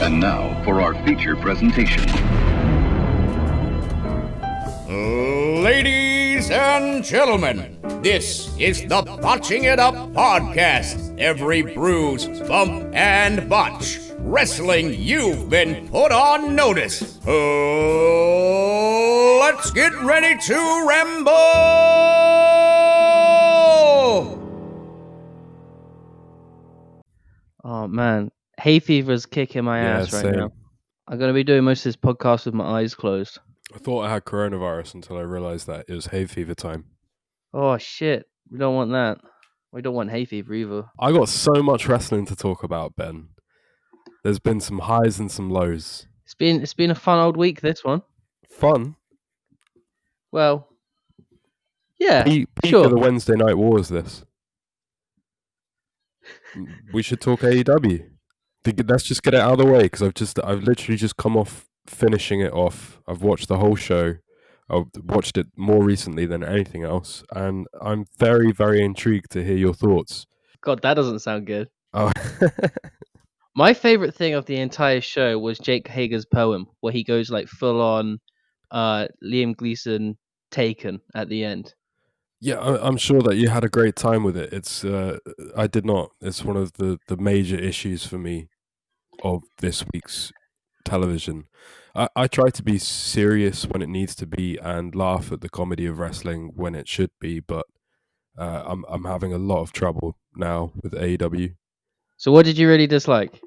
And now for our feature presentation. Ladies and gentlemen, this is the Botching It Up podcast. Every bruise, bump, and botch. Wrestling, you've been put on notice. Let's get ready to ramble! Oh man, hay fever's kicking my ass right now. I'm gonna be doing most of this podcast with my eyes closed. I thought I had coronavirus until I realised that it was hay fever time. Oh shit, we don't want that. We don't want hay fever either. I got so much wrestling to talk about, Ben. There's been some highs and some lows. It's been a fun old week, this one. Fun. Well, yeah, Peak sure. of the Wednesday Night Wars, this. We should talk AEW. Let's just get it out of the way, because I've literally just come off finishing it off. I've watched the whole show. I've watched it more recently than anything else, and I'm very, very intrigued to hear your thoughts. God, that doesn't sound good. Oh. My favorite thing of the entire show was Jake Hager's poem, where he goes like full on Liam Gleason Taken at the end. Yeah, I'm sure that you had a great time with it. I did not. It's one of the major issues for me of this week's television. I try to be serious when it needs to be and laugh at the comedy of wrestling when it should be, but I'm having a lot of trouble now with AEW. So what did you really dislike?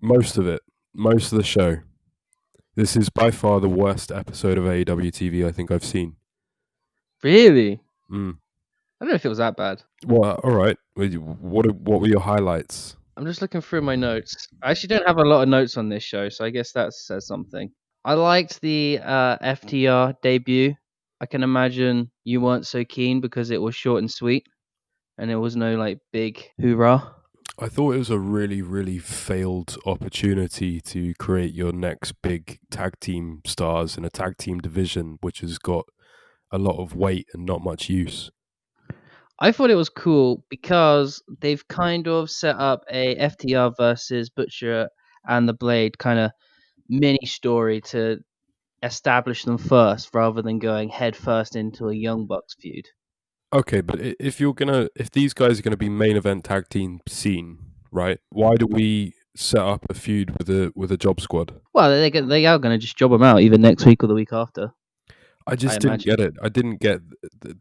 Most of it. Most of the show. This is by far the worst episode of AEW TV I think I've seen. Really? Mm. I don't know if it was that bad. Well, all right. What were your highlights? I'm just looking through my notes. I actually don't have a lot of notes on this show, so I guess that says something. I liked the FTR debut. I can imagine you weren't so keen because it was short and sweet, and there was no like big hoorah. I thought it was a really, really failed opportunity to create your next big tag team stars in a tag team division, which has got a lot of weight and not much use. I thought it was cool because they've kind of set up a FTR versus Butcher and the Blade kind of mini story to establish them first rather than going head first into a Young Bucks feud. Okay, but if these guys are gonna be main event tag team scene, right? Why do we set up a feud with a job squad? Well, they are going to just job them out either next week or the week after. I didn't get it. I didn't get.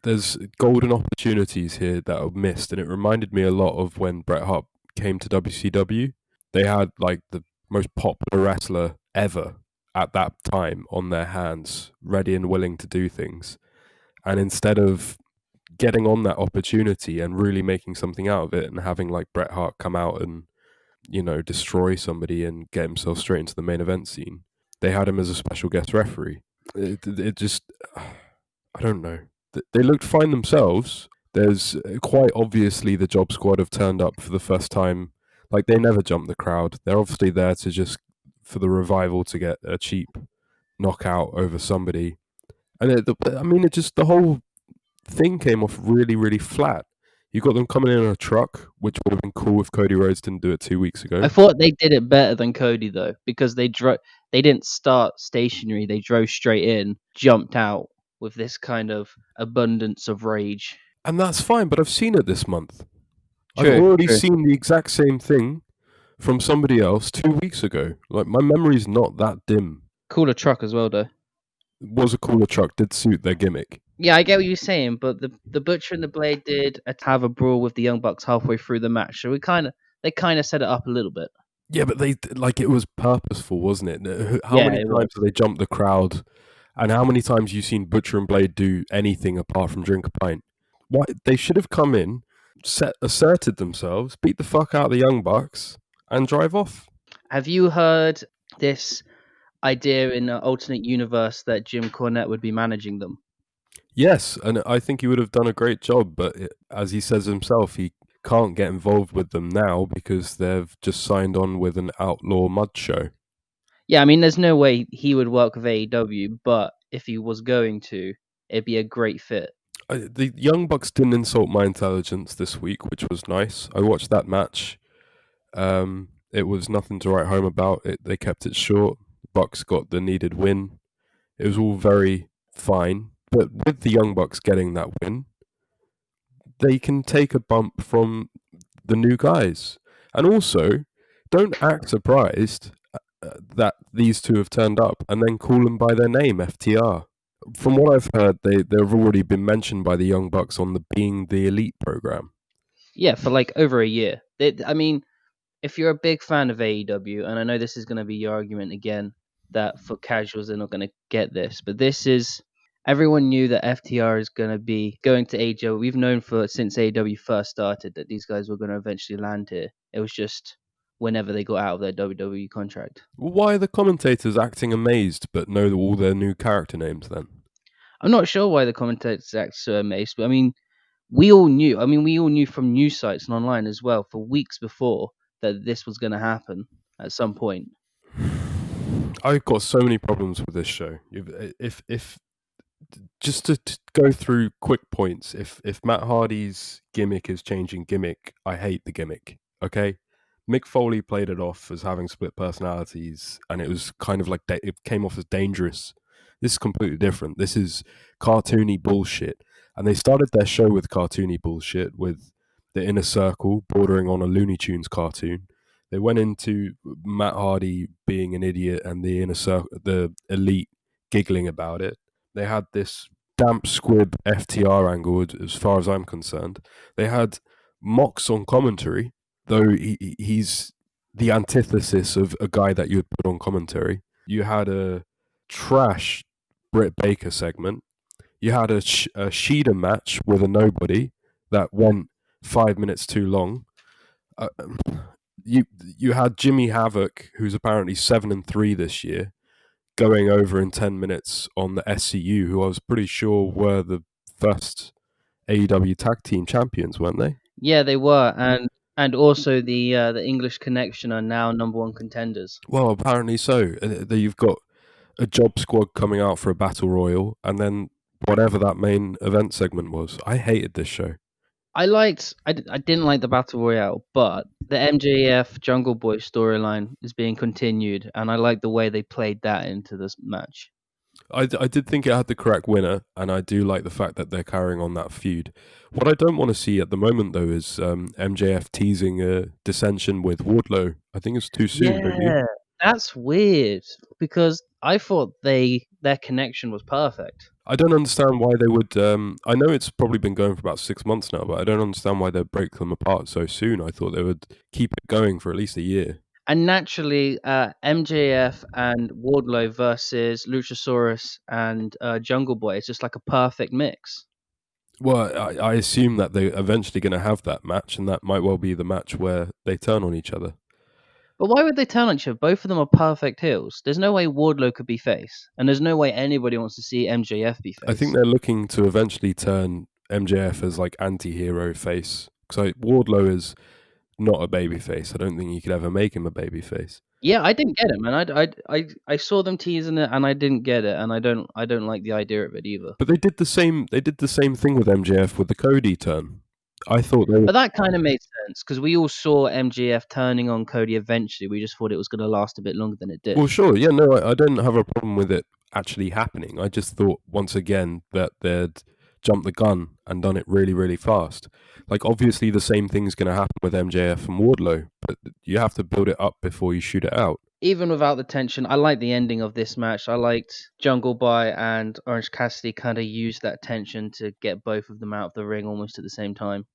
There's golden opportunities here that are missed, and it reminded me a lot of when Bret Hart came to WCW. They had like the most popular wrestler ever at that time on their hands, ready and willing to do things, and instead of getting on that opportunity and really making something out of it, and having like Bret Hart come out and destroy somebody and get himself straight into the main event scene, they had him as a special guest referee. It just, I don't know. They looked fine themselves. There's quite obviously the job squad have turned up for the first time. Like, they never jump the crowd. They're obviously there to just, for the revival, to get a cheap knockout over somebody. And the whole thing came off really, really flat. You got them coming in a truck, which would have been cool if Cody Rhodes didn't do it 2 weeks ago. I thought they did it better than Cody though, because they didn't start stationary. They drove straight in, jumped out with this kind of abundance of rage. And that's fine, but I've seen it this month. True, I've already true. seen the exact same thing from somebody else 2 weeks ago. Like, my memory's not that dim. Cooler truck as well though. It was a cooler truck, did suit their gimmick. Yeah, I get what you're saying, but the Butcher and the Blade did have a brawl with the Young Bucks halfway through the match, so they kind of set it up a little bit. Yeah, but it was purposeful, wasn't it? How many times have they jumped the crowd? And how many times have you seen Butcher and Blade do anything apart from drink a pint? Why they should have come in, asserted themselves, beat the fuck out of the Young Bucks, and drive off. Have you heard this idea in an alternate universe that Jim Cornette would be managing them? Yes, and I think he would have done a great job, but as he says himself, he can't get involved with them now because they've just signed on with an outlaw mud show. Yeah, I mean, there's no way he would work with AEW, but if he was going to, it'd be a great fit. The Young Bucks didn't insult my intelligence this week, which was nice. I watched that match. It It was nothing to write home about. They kept it short. The Bucks got the needed win. It was all very fine. But with the Young Bucks getting that win, they can take a bump from the new guys. And also, don't act surprised that these two have turned up and then call them by their name, FTR. From what I've heard, they've already been mentioned by the Young Bucks on the Being the Elite program. Yeah, for like over a year. I mean, if you're a big fan of AEW, and I know this is going to be your argument again, that for casuals they're not going to get this, but this is, everyone knew that FTR is going to be going to AEW. We've known since AEW first started that these guys were going to eventually land here. It was just whenever they got out of their WWE contract. Why are the commentators acting amazed but know all their new character names then? I'm not sure why the commentators act so amazed, but I mean, we all knew. I mean, we all knew from news sites and online as well for weeks before that this was going to happen at some point. I've got so many problems with this show. If just to go through quick points, if Matt Hardy's gimmick is changing gimmick, I hate the gimmick. Okay, Mick Foley played it off as having split personalities, and it was kind of like it came off as dangerous. This is completely different. This is cartoony bullshit, and they started their show with cartoony bullshit with the Inner Circle bordering on a Looney Tunes cartoon. They went into Matt Hardy being an idiot and the Inner Circle, the Elite, giggling about it. They had this damp squib FTR angle, as far as I'm concerned. They had Mox on commentary, though he's the antithesis of a guy that you would put on commentary. You had a trash Britt Baker segment. You had a Shida match with a nobody that went 5 minutes too long. You had Jimmy Havoc, who's apparently 7-3 this year, going over in 10 minutes on the SCU, who I was pretty sure were the first AEW tag team champions, weren't they? Yeah, they were, and also the English Connection are now number one contenders. Well, apparently so. You've got a job squad coming out for a battle royal, and then whatever that main event segment was. I hated this show. I didn't like the battle royale, but the MJF Jungle Boy storyline is being continued, and I like the way they played that into this match. I did think it had the correct winner, and I do like the fact that they're carrying on that feud. What I don't want to see at the moment, though, is MJF teasing a dissension with Wardlow. I think it's too soon, don't you? That's weird, because I thought their connection was perfect. I don't understand why they would... I know it's probably been going for about 6 months now, but I don't understand why they'd break them apart so soon. I thought they would keep it going for at least a year. And naturally, MJF and Wardlow versus Luchasaurus and Jungle Boy is just like a perfect mix. Well, I assume that they're eventually going to have that match, and that might well be the match where they turn on each other. But why would they turn on each other? Both of them are perfect heels. There's no way Wardlow could be face, and there's no way anybody wants to see MJF be face. I think they're looking to eventually turn MJF as like anti-hero face. Because Wardlow is not a baby face. I don't think you could ever make him a baby face. Yeah, I didn't get it, man. I saw them teasing it, and I didn't get it, and I don't like the idea of it either. But they did the same thing with MJF with the Cody turn. I thought they were... But that kind of made sense because we all saw MJF turning on Cody eventually. We just thought it was going to last a bit longer than it did. Well, sure, yeah, no, I don't have a problem with it actually happening. I just thought once again that they'd jumped the gun and done it really, really fast. Like, obviously the same thing's going to happen with MJF and Wardlow, but you have to build it up before you shoot it out. Even without the tension, I liked the ending of this match. I liked Jungle Boy and Orange Cassidy kind of used that tension to get both of them out of the ring almost at the same time.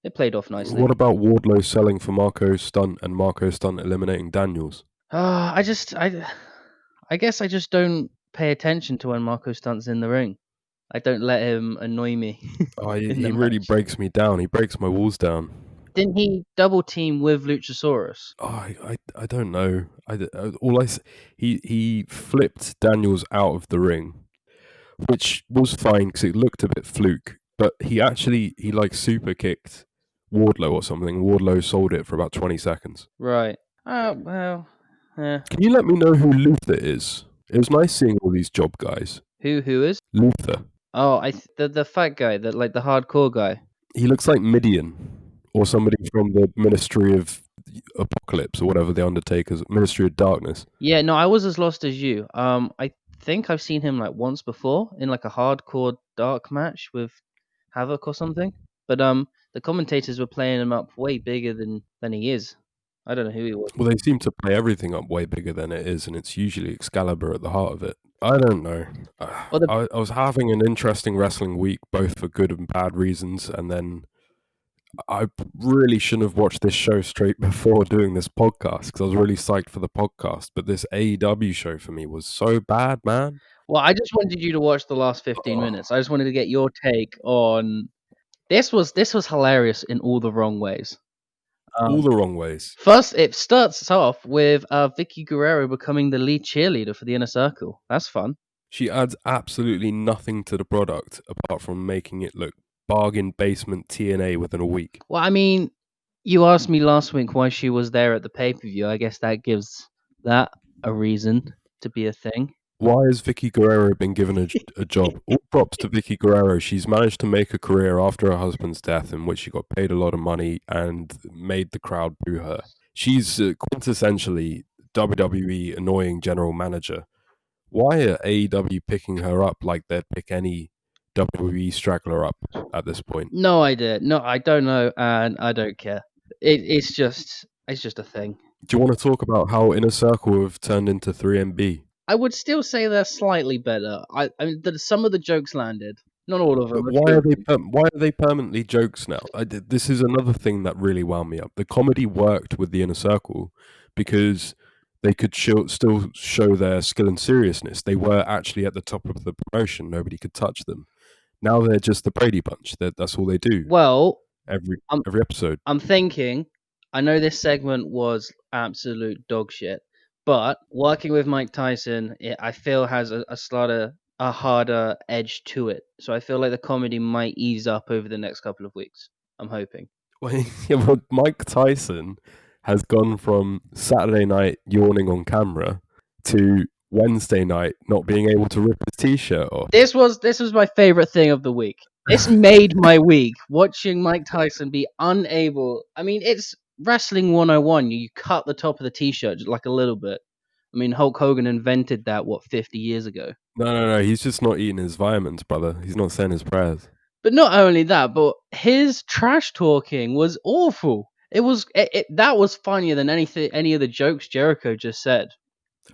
It played off nicely. What about Wardlow selling for Marco Stunt and Marco Stunt eliminating Daniels? I guess I just don't pay attention to when Marco Stunt's in the ring. I don't let him annoy me. He really breaks me down. He breaks my walls down. Didn't he double team with Luchasaurus? I don't know. He flipped Daniels out of the ring, which was fine because it looked a bit fluke. But he like super kicked Wardlow or something. Wardlow sold it for about 20 seconds. Right. Well, yeah. Can you let me know who Luther is? It was nice seeing all these job guys. Who is? Luther. Oh, the fat guy, the hardcore guy. He looks like Midian or somebody from the Ministry of Apocalypse or whatever the Undertaker's Ministry of Darkness. Yeah, no, I was as lost as you. I think I've seen him like once before in like a hardcore dark match with Havoc or something. But the commentators were playing him up way bigger than he is. I don't know who he was. Well, they seem to play everything up way bigger than it is, and it's usually Excalibur at the heart of it. I don't know. Well, the I was having an interesting wrestling week, both for good and bad reasons, and then I really shouldn't have watched this show straight before doing this podcast because I was really psyched for the podcast. But this AEW show for me was so bad, man. Well, I just wanted you to watch the last 15 Oh, minutes. I just wanted to get your take on this. Was hilarious in all the wrong ways. all the wrong ways. First, it starts off with Vicky Guerrero becoming the lead cheerleader for the Inner Circle. That's fun. She adds absolutely nothing to the product apart from making it look bargain basement TNA within a week. Well, I mean, you asked me last week why she was there at the pay-per-view. I guess that gives that a reason to be a thing. Why has Vicky Guerrero been given a job? All props to Vicky Guerrero. She's managed to make a career after her husband's death in which she got paid a lot of money and made the crowd boo her. She's quintessentially WWE annoying general manager. Why are AEW picking her up like they'd pick any WWE straggler up at this point? No idea. No, I don't know, and I don't care. It's just a thing. Do you want to talk about how Inner Circle have turned into 3MB? I would still say they're slightly better. I mean, some of the jokes landed. Not all of them. But a few of them. why are they permanently jokes now? This is another thing that really wound me up. The comedy worked with the Inner Circle because they could still show their skill and seriousness. They were actually at the top of the promotion. Nobody could touch them. Now they're just the Brady Bunch. That's all they do Well, every I'm episode. I'm thinking. I know this segment was absolute dog shit, but working with Mike Tyson, I feel has a harder edge to it. So I feel like the comedy might ease up over the next couple of weeks. I'm hoping. Well, yeah, well, Mike Tyson has gone from Saturday night yawning on camera to Wednesday night not being able to rip his t-shirt off. This was my favorite thing of the week. This made my week watching Mike Tyson be unable. I mean, it's wrestling 101. You cut the top of the t-shirt just like a little bit. I mean, Hulk Hogan invented that 50 years ago. No. He's just not eating his vitamins, brother. He's not saying his prayers. But not only that, but his trash talking was awful. That was funnier than any of the jokes Jericho just said.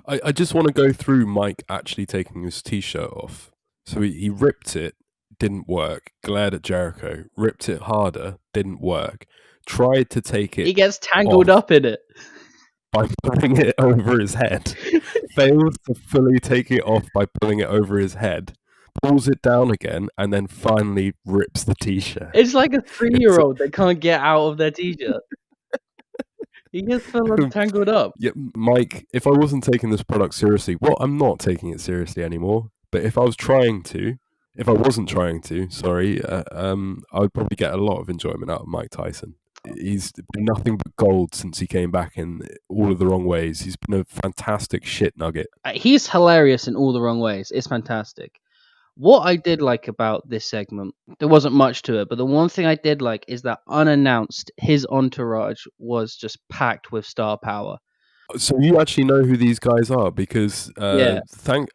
I just want to go through Mike actually taking his t-shirt off. So he ripped it, didn't work. Glared at Jericho, ripped it harder, didn't work. Tried to take it. He gets tangled up in it by pulling it over his head. Fails to fully take it off by pulling it over his head. Pulls it down again and then finally rips the t-shirt. It's like a 3-year-old that can't get out of their t-shirt. He gets tangled up. Yeah, Mike, if I wasn't taking this product seriously, well, I'm not taking it seriously anymore. But if I wasn't trying to, I would probably get a lot of enjoyment out of Mike Tyson. He's been nothing but gold since he came back in all of the wrong ways. He's been a fantastic shit nugget. He's hilarious in all the wrong ways. It's fantastic. What I did like about this segment, there wasn't much to it, but the one thing I did like is that unannounced, his entourage was just packed with star power. So you actually know who these guys are because Yeah.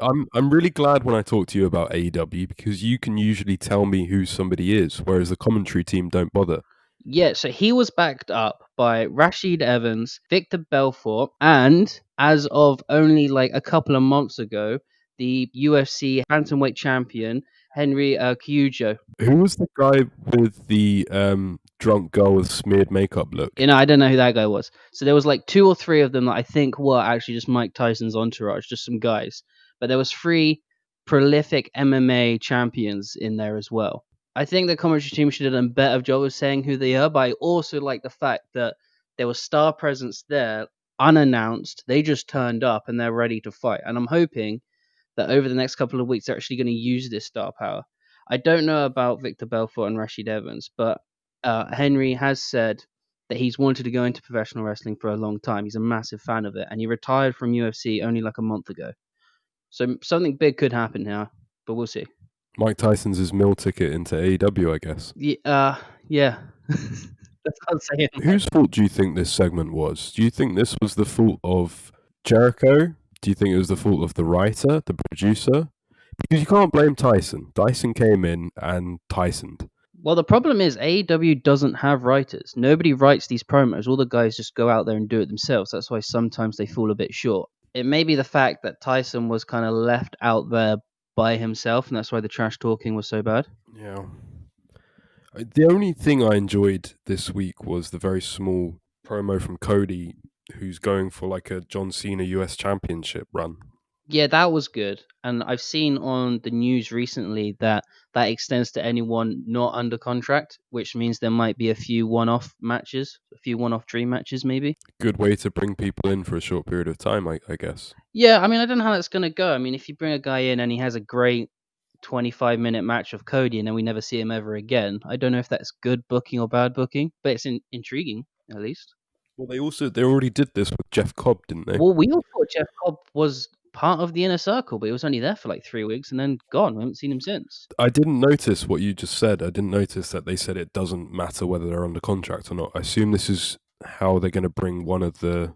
I'm really glad when I talk to you about AEW because you can usually tell me who somebody is, whereas the commentary team don't bother. Yeah, so he was backed up by Rashid Evans, Victor Belfort, and as of only like a couple of months ago, the UFC bantamweight champion Henry Cejudo. Who was the guy with the drunk girl with smeared makeup look? I don't know who that guy was. So there was like 2 or 3 of them that I think were actually just Mike Tyson's entourage, just some guys. But there was 3 prolific MMA champions in there as well. I think the commentary team should have done a better job of saying who they are, but I also like the fact that there was star presence there, unannounced. They just turned up and they're ready to fight. And I'm hoping that over the next couple of weeks, they're actually going to use this star power. I don't know about Victor Belfort and Rashid Evans, but Henry has said that he's wanted to go into professional wrestling for a long time. He's a massive fan of it, and he retired from UFC only like a month ago. So something big could happen now, but we'll see. Mike Tyson's his meal ticket into AEW, I guess. Yeah. That's what I'm saying. Whose fault do you think this segment was? Do you think this was the fault of Jericho? Do you think it was the fault of the writer, the producer? Because you can't blame Tyson. Dyson came in and Tysoned. Well, the problem is AEW doesn't have writers. Nobody writes these promos. All the guys just go out there and do it themselves. That's why sometimes they fall a bit short. It may be the fact that Tyson was kind of left out there by himself, and that's why the trash talking was so bad. Yeah. The only thing I enjoyed this week was the very small promo from Cody, who's going for like a John Cena US Championship run. Yeah, that was good. And I've seen on the news recently that extends to anyone not under contract, which means there might be a few one-off matches, a few one-off dream matches maybe. Good way to bring people in for a short period of time, I guess. Yeah, I mean, I don't know how that's going to go. I mean, if you bring a guy in and he has a great 25-minute match of Cody and then we never see him ever again, I don't know if that's good booking or bad booking, but it's intriguing at least. Well, they already did this with Jeff Cobb, didn't they? Well, we all thought Jeff Cobb was part of the inner circle, but he was only there for like 3 weeks and then gone. We haven't seen him since. I didn't notice what you just said. I didn't notice that they said it doesn't matter whether they're under contract or not. I assume this is how they're going to bring one of the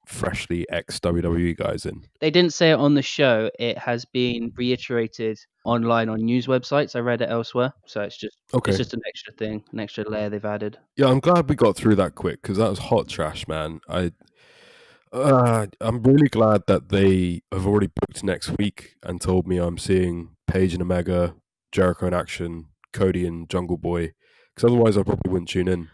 freshly ex-WWE guys in. They didn't say it on the show. It has been reiterated online on news websites. I read it elsewhere. So it's just an extra thing, an extra layer they've added. Yeah, I'm glad we got through that quick because that was hot trash, man. I'm really glad that they have already booked next week and told me I'm seeing Paige and Omega, Jericho in action, Cody and Jungle Boy, because otherwise I probably wouldn't tune in.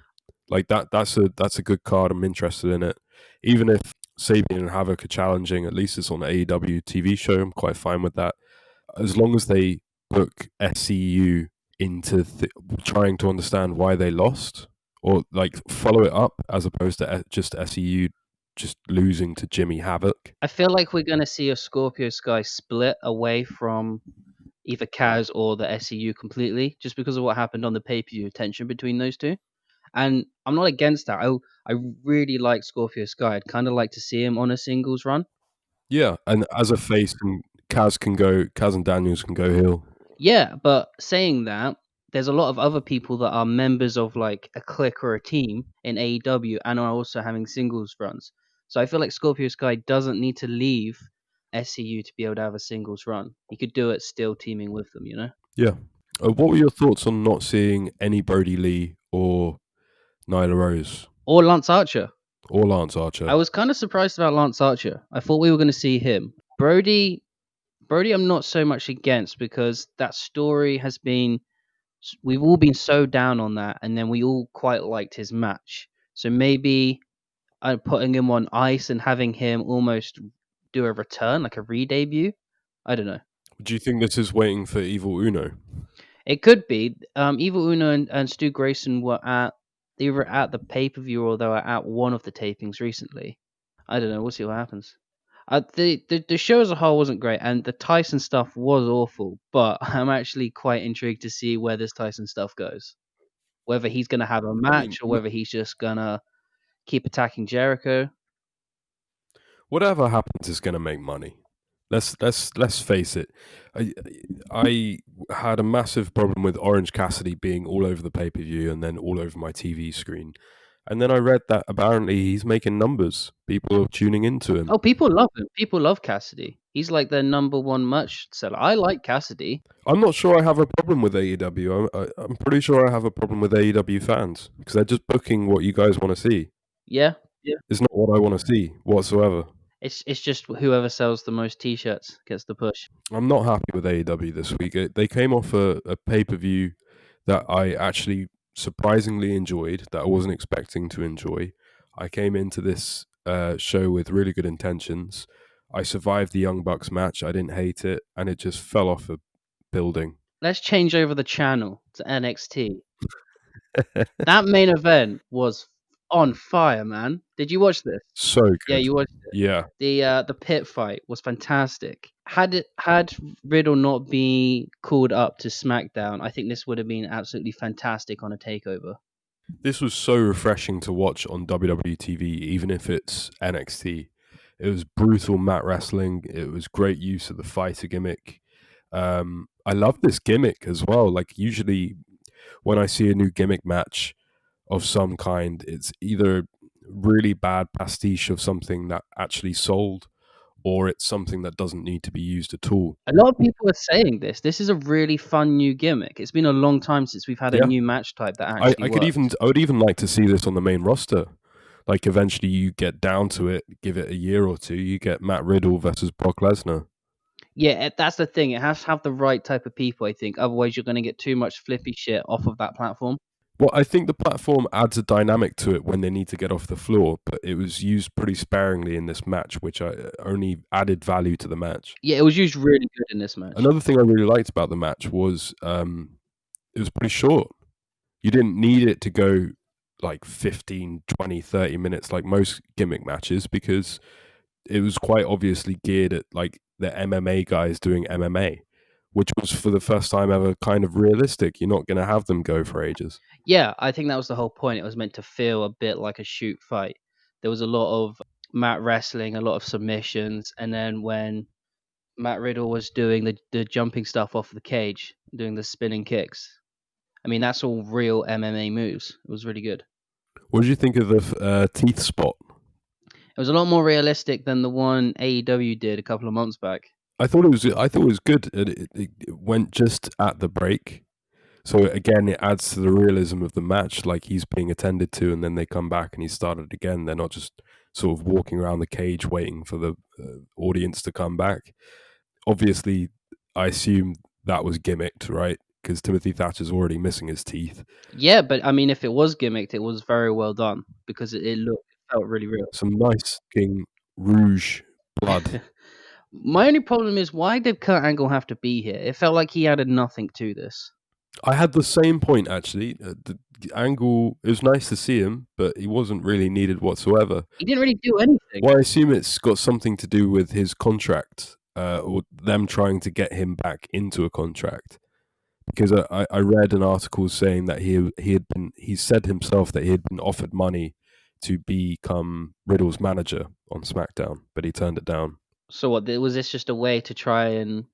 Like that's a good card. I'm interested in it. Even if Sabian and Havoc are challenging, at least it's on the AEW TV show. I'm quite fine with that. As long as they book SCU into trying to understand why they lost, or like follow it up as opposed to just SCU just losing to Jimmy Havoc. I feel like we're going to see a Scorpio Sky split away from either Kaz or the SCU completely, just because of what happened on the pay-per-view, tension between those two. And I'm not against that. I really like Scorpio Sky. I'd kind of like to see him on a singles run. Yeah, and as a face, and Kaz and Daniels can go heel. Yeah, but saying that, there's a lot of other people that are members of like a clique or a team in AEW and are also having singles runs. So I feel like Scorpio Sky doesn't need to leave SCU to be able to have a singles run. He could do it still teaming with them, you know? Yeah. What were your thoughts on not seeing any Brody Lee or Nyla Rose? Or Lance Archer. I was kind of surprised about Lance Archer. I thought we were going to see him. Brody, I'm not so much against because that story has been... We've all been so down on that, and then we all quite liked his match. So maybe putting him on ice and having him almost do a return, like a re-debut. I don't know. Do you think this is waiting for Evil Uno? It could be. Evil Uno and Stu Grayson were at the pay-per-view or they were at one of the tapings recently. I don't know. We'll see what happens. The show as a whole wasn't great, and the Tyson stuff was awful. But I'm actually quite intrigued to see where this Tyson stuff goes. Whether he's going to have a match or whether he's just going to keep attacking Jericho. Whatever happens is going to make money. Let's face it. I had a massive problem with Orange Cassidy being all over the pay-per-view and then all over my TV screen. And then I read that apparently he's making numbers. People are tuning into him. Oh, people love him. People love Cassidy. He's like their number one merch seller. I like Cassidy. I'm not sure I have a problem with AEW. I'm pretty sure I have a problem with AEW fans because they're just booking what you guys want to see. Yeah. It's not what I want to see whatsoever. It's just whoever sells the most T-shirts gets the push. I'm not happy with AEW this week. They came off a pay-per-view that I actually surprisingly enjoyed, that I wasn't expecting to enjoy. I came into this show with really good intentions. I survived the Young Bucks match. I didn't hate it, and it just fell off a building. Let's change over the channel to NXT. That main event was on fire, man. Did you watch this? So good. Yeah, you watched it. Yeah. The pit fight was fantastic. Had Riddle not been called up to SmackDown, I think this would have been absolutely fantastic on a takeover. This was so refreshing to watch on WWE TV, even if it's NXT. It was brutal mat wrestling. It was great use of the fighter gimmick. I love this gimmick as well. Like usually when I see a new gimmick match of some kind. It's either really bad pastiche of something that actually sold, or it's something that doesn't need to be used at all. A lot of people are saying this. This is a really fun new gimmick. It's been a long time since we've had a Yeah. new match type that actually worked. I would even like to see this on the main roster. Like eventually you get down to it, give it a year or two, you get Matt Riddle versus Brock Lesnar. Yeah, that's the thing. It has to have the right type of people, I think. Otherwise, you're going to get too much flippy shit off of that platform. Well, I think the platform adds a dynamic to it when they need to get off the floor, but it was used pretty sparingly in this match, which only added value to the match. Yeah, it was used really good in this match. Another thing I really liked about the match was it was pretty short. You didn't need it to go like 15, 20, 30 minutes like most gimmick matches, because it was quite obviously geared at like the MMA guys doing MMA, which was for the first time ever kind of realistic. You're not going to have them go for ages. Yeah, I think that was the whole point. It was meant to feel a bit like a shoot fight. There was a lot of mat wrestling, a lot of submissions, and then when Matt Riddle was doing the jumping stuff off the cage, doing the spinning kicks. I mean, that's all real MMA moves. It was really good. What did you think of the teeth spot? It was a lot more realistic than the one AEW did a couple of months back. I thought it was good. It went just at the break, so again, it adds to the realism of the match. Like he's being attended to, and then they come back and he started again. They're not just sort of walking around the cage waiting for the audience to come back. Obviously, I assume that was gimmicked, right? Because Timothy Thatcher's already missing his teeth. Yeah, but I mean, if it was gimmicked, it was very well done because it felt really real. Some nice King Rouge blood. My only problem is, why did Kurt Angle have to be here? It felt like he added nothing to this. I had the same point actually. The Angle, it was nice to see him, but he wasn't really needed whatsoever. He didn't really do anything. Well, I assume it's got something to do with his contract, or them trying to get him back into a contract. Because I read an article saying that he said himself that he had been offered money to become Riddle's manager on SmackDown, but he turned it down. So what, was this just a way to try and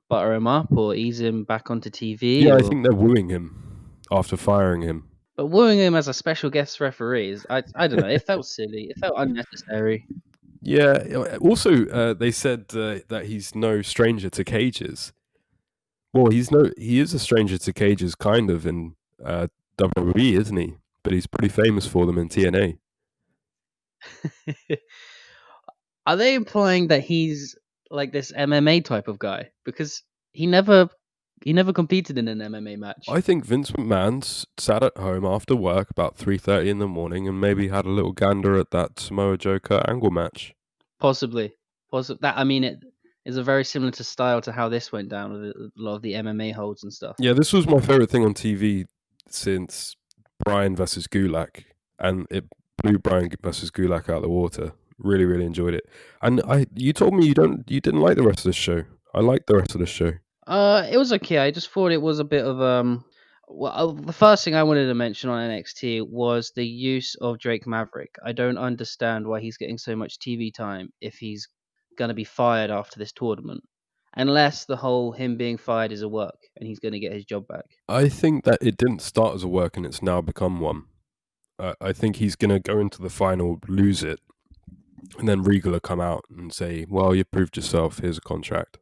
butter him up or ease him back onto TV? Yeah, or... I think they're wooing him after firing him. But wooing him as a special guest referee, I don't know, it felt silly. It felt unnecessary. Yeah, also they said that he's no stranger to cages. Well, he is a stranger to cages kind of in WWE, isn't he? But he's pretty famous for them in TNA. Are they implying that he's like this MMA type of guy? Because he never competed in an MMA match. I think Vince McMahon sat at home after work about 3:30 in the morning and maybe had a little gander at that Samoa Joe Kurt Angle match. Possibly. That, I mean, it is a very similar to style to how this went down with a lot of the MMA holds and stuff. Yeah, this was my favorite thing on TV since Bryan versus Gulak, and it blew Bryan versus Gulak out of the water. Really, really enjoyed it. And you told me you didn't like the rest of the show. I liked the rest of the show. It was okay. I just thought it was a bit of well, the first thing I wanted to mention on NXT was the use of Drake Maverick. I don't understand why he's getting so much TV time if he's going to be fired after this tournament. Unless the whole him being fired is a work and he's going to get his job back. I think that it didn't start as a work and it's now become one. I think he's going to go into the final, lose it, and then Regal will come out and say, well, you proved yourself, here's a contract.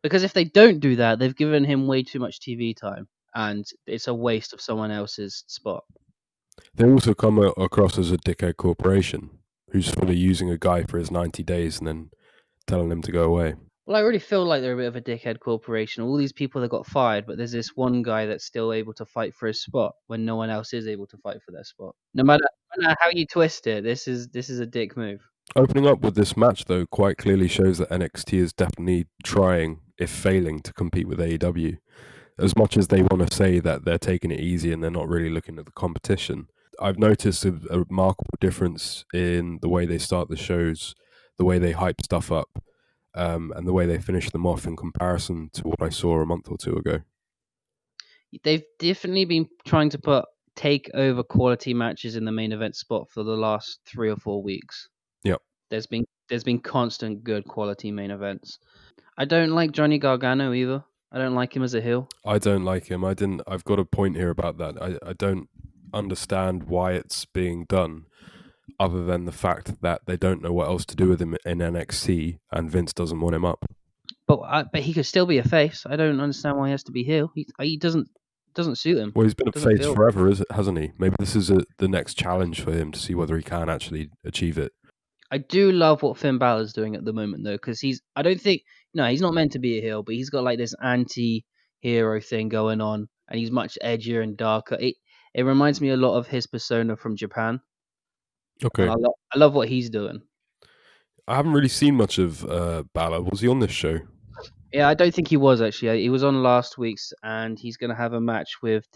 Because if they don't do that, they've given him way too much TV time, and it's a waste of someone else's spot. They also come across as a dickhead corporation who's fully using a guy for his 90 days and then telling him to go away. Well, I really feel like they're a bit of a dickhead corporation. All these people that got fired, but there's this one guy that's still able to fight for his spot when no one else is able to fight for their spot. No matter how you twist it, this is a dick move. Opening up with this match, though, quite clearly shows that NXT is definitely trying, if failing, to compete with AEW. As much as they want to say that they're taking it easy and they're not really looking at the competition, I've noticed a remarkable difference in the way they start the shows, the way they hype stuff up, and the way they finish them off in comparison to what I saw a month or two ago. They've definitely been trying to take over quality matches in the main event spot for the last 3 or 4 weeks. Yep. There's been constant good quality main events. I don't like Johnny Gargano either. I don't like him as a heel. I don't like him. I've got a point here about that. I don't understand why it's being done, other than the fact that they don't know what else to do with him in NXT, and Vince doesn't want him up. But he could still be a face. I don't understand why he has to be heel. He doesn't suit him. Well, he's been a Doesn't face feel- forever, hasn't he? Maybe this is the next challenge for him to see whether he can actually achieve it. I do love what Finn Balor's doing at the moment though, because he's not meant to be a heel, but he's got like this anti-hero thing going on, and he's much edgier and darker. It reminds me a lot of his persona from Japan, Okay. and I love what he's doing. I haven't really seen much of Balor. Was he on this show? Yeah, I don't think he was actually. He was on last week's, and he's going to have a match with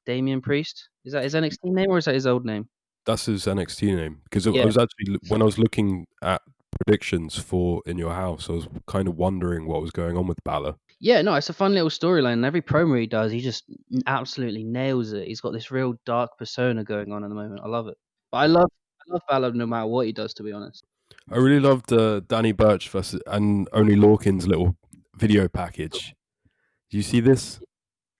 Damian Priest. Is that his NXT name or is that his old name? That's his NXT name. Because Yeah. I was actually, when I was looking at predictions for In Your House, I was kind of wondering what was going on with Balor. Yeah, no, it's a fun little storyline. And every promo he does, he just absolutely nails it. He's got this real dark persona going on at the moment. I love it. But I love Balor no matter what he does, to be honest. I really loved Danny Burch and Only Lorcan's little video package. Do you see this?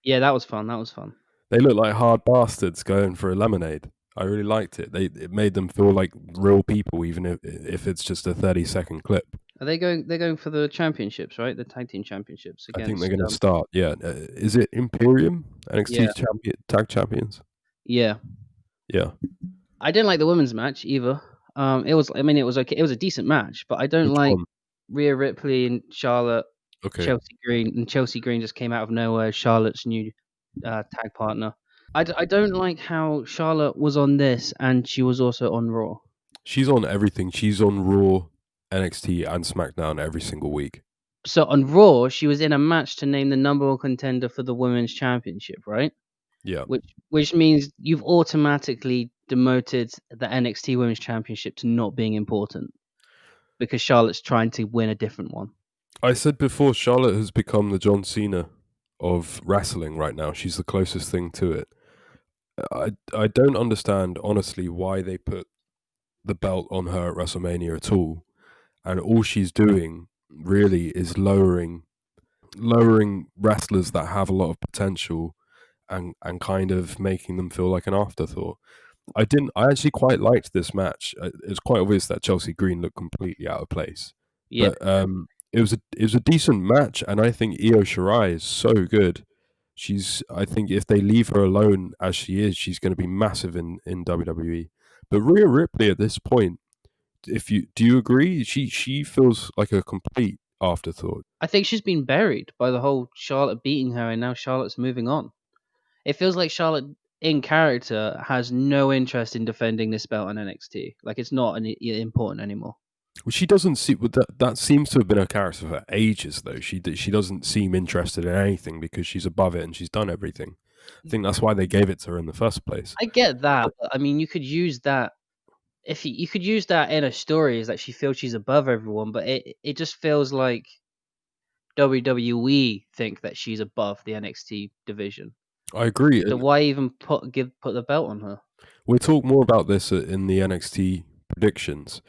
Yeah, that was fun. That was fun. They look like hard bastards going for a lemonade. I really liked it. It made them feel like real people, even if it's just a 30-second clip. Are they going? They're going for the championships, right? The tag team championships. I think they're going to start. Yeah, is it Imperium NXT tag champions? Yeah. Yeah. I didn't like the women's match either. It was okay. It was a decent match, but I don't like Rhea Ripley and Charlotte. Okay. Chelsea Green just came out of nowhere. Charlotte's new tag partner. I don't like how Charlotte was on this and she was also on Raw. She's on everything. She's on Raw, NXT, and SmackDown every single week. So on Raw, she was in a match to name the number one contender for the Women's Championship, right? Yeah. Which means you've automatically demoted the NXT Women's Championship to not being important because Charlotte's trying to win a different one. I said before, Charlotte has become the John Cena of wrestling right now. She's the closest thing to it. I don't understand, honestly, why they put the belt on her at WrestleMania at all. And all she's doing really is lowering wrestlers that have a lot of potential and kind of making them feel like an afterthought. I actually quite liked this match. It's quite obvious that Chelsea Green looked completely out of place. Yeah. But it was a decent match, and I think Io Shirai is so good. I think if they leave her alone as she is, she's going to be massive in WWE. But Rhea Ripley at this point, do you agree? She feels like a complete afterthought. I think she's been buried by the whole Charlotte beating her, and now Charlotte's moving on. It feels like Charlotte, in character, has no interest in defending this belt on NXT. Like it's not important anymore. Well, she doesn't see that seems to have been her character for ages, though. She doesn't seem interested in anything because she's above it and she's done everything. I think that's why they gave it to her in the first place. I get that. But, I mean, you could use that if you could use that in a story is that she feels she's above everyone, but it just feels like WWE think that she's above the NXT division. I agree. So why even put the belt on her? We'll talk more about this in the NXT predictions,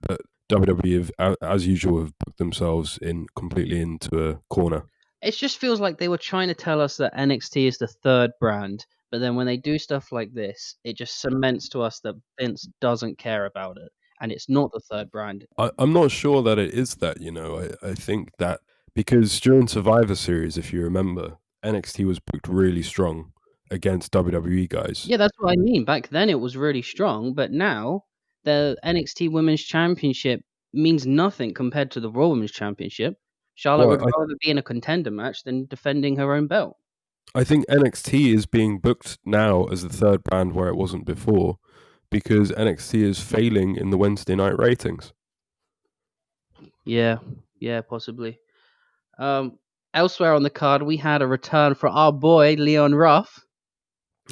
but WWE have, as usual, have booked themselves completely into a corner. It just feels like they were trying to tell us that NXT is the third brand, but then when they do stuff like this, it just cements to us that Vince doesn't care about it, and it's not the third brand. I'm not sure that it is that, I think that because during Survivor Series, if you remember, NXT was booked really strong against WWE guys. Yeah, that's what I mean. Back then it was really strong, but now the NXT Women's Championship means nothing compared to the Raw Women's Championship. Charlotte would rather be in a contender match than defending her own belt. I think NXT is being booked now as the third brand where it wasn't before because NXT is failing in the Wednesday night ratings. Yeah, possibly. Elsewhere on the card, we had a return for our boy, Leon Ruff.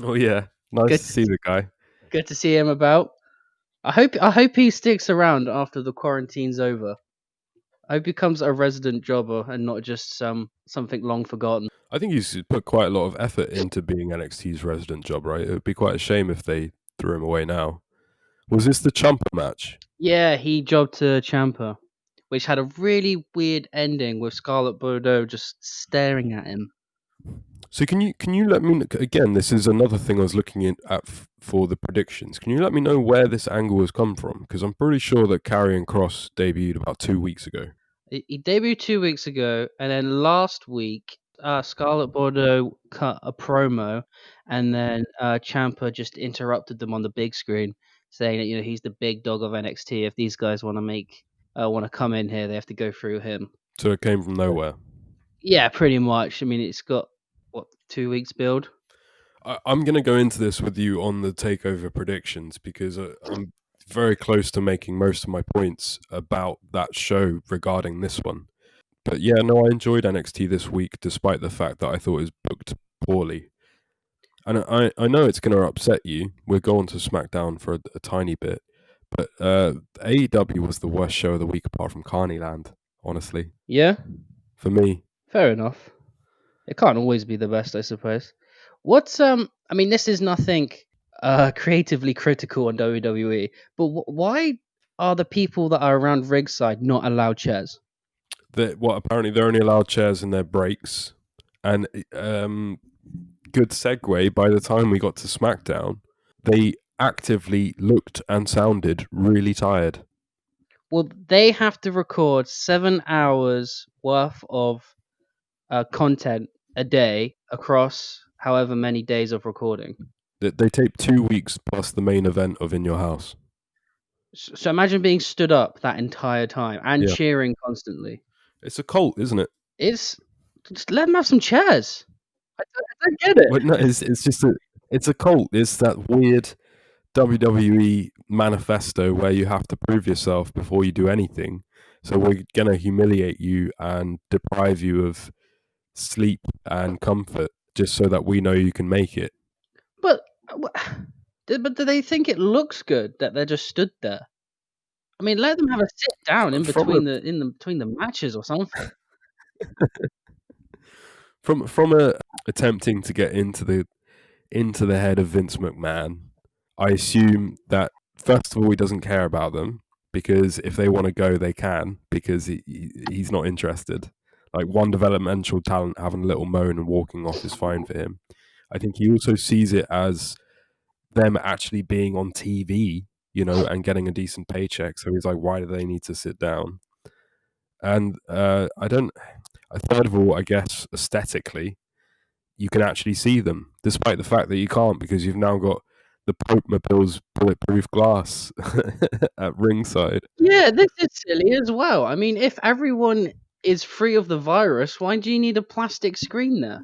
Oh, yeah. Nice to see the guy. Good to see him about. I hope he sticks around after the quarantine's over. I hope he becomes a resident jobber and not just something long forgotten. I think he's put quite a lot of effort into being NXT's resident job, right? It would be quite a shame if they threw him away now. Was this the Ciampa match? Yeah, he jobbed to Ciampa, which had a really weird ending with Scarlett Bordeaux just staring at him. So can you let me again? This is another thing I was looking at for the predictions. Can you let me know where this angle has come from? Because I'm pretty sure that Karrion Kross debuted about 2 weeks ago. He debuted 2 weeks ago, and then last week, Scarlett Bordeaux cut a promo, and then Ciampa just interrupted them on the big screen, saying that he's the big dog of NXT. If these guys want to come in here, they have to go through him. So it came from nowhere. Yeah, pretty much. I mean, it's got 2 weeks build. I'm going to go into this with you on the takeover predictions because I'm very close to making most of my points about that show regarding this one. But yeah, no, I enjoyed NXT this week despite the fact that I thought it was booked poorly. And I know it's going to upset you. We're going to SmackDown for a tiny bit. But AEW was the worst show of the week apart from Carneyland, honestly. Yeah? For me. Fair enough. It can't always be the best, I suppose. I mean, this is nothing creatively critical on WWE, but why are the people that are around ringside not allowed chairs? Apparently they're only allowed chairs in their breaks. And good segue, by the time we got to SmackDown, they actively looked and sounded really tired. Well, they have to record 7 hours worth of content a day across however many days of recording. They tape 2 weeks plus the main event of In Your House. So imagine being stood up that entire time and cheering constantly. It's a cult, isn't it? Just let them have some chairs. I don't get it. But no, it's a cult. It's that weird WWE manifesto where you have to prove yourself before you do anything. So we're gonna humiliate you and deprive you of sleep and comfort just so that we know you can make it. But do they think it looks good that they're just stood there? I mean, let them have a sit down in between the matches or something. From attempting to get into the head of Vince McMahon, I assume that first of all he doesn't care about them because if they want to go, they can because he's not interested. Like one developmental talent having a little moan and walking off is fine for him. I think he also sees it as them actually being on TV, and getting a decent paycheck. So he's like, why do they need to sit down? And third of all, I guess aesthetically, you can actually see them, despite the fact that you can't because you've now got the Pope Mobile's bulletproof glass at ringside. Yeah, this is silly as well. I mean, if everyone is free of the virus, why do you need a plastic screen there?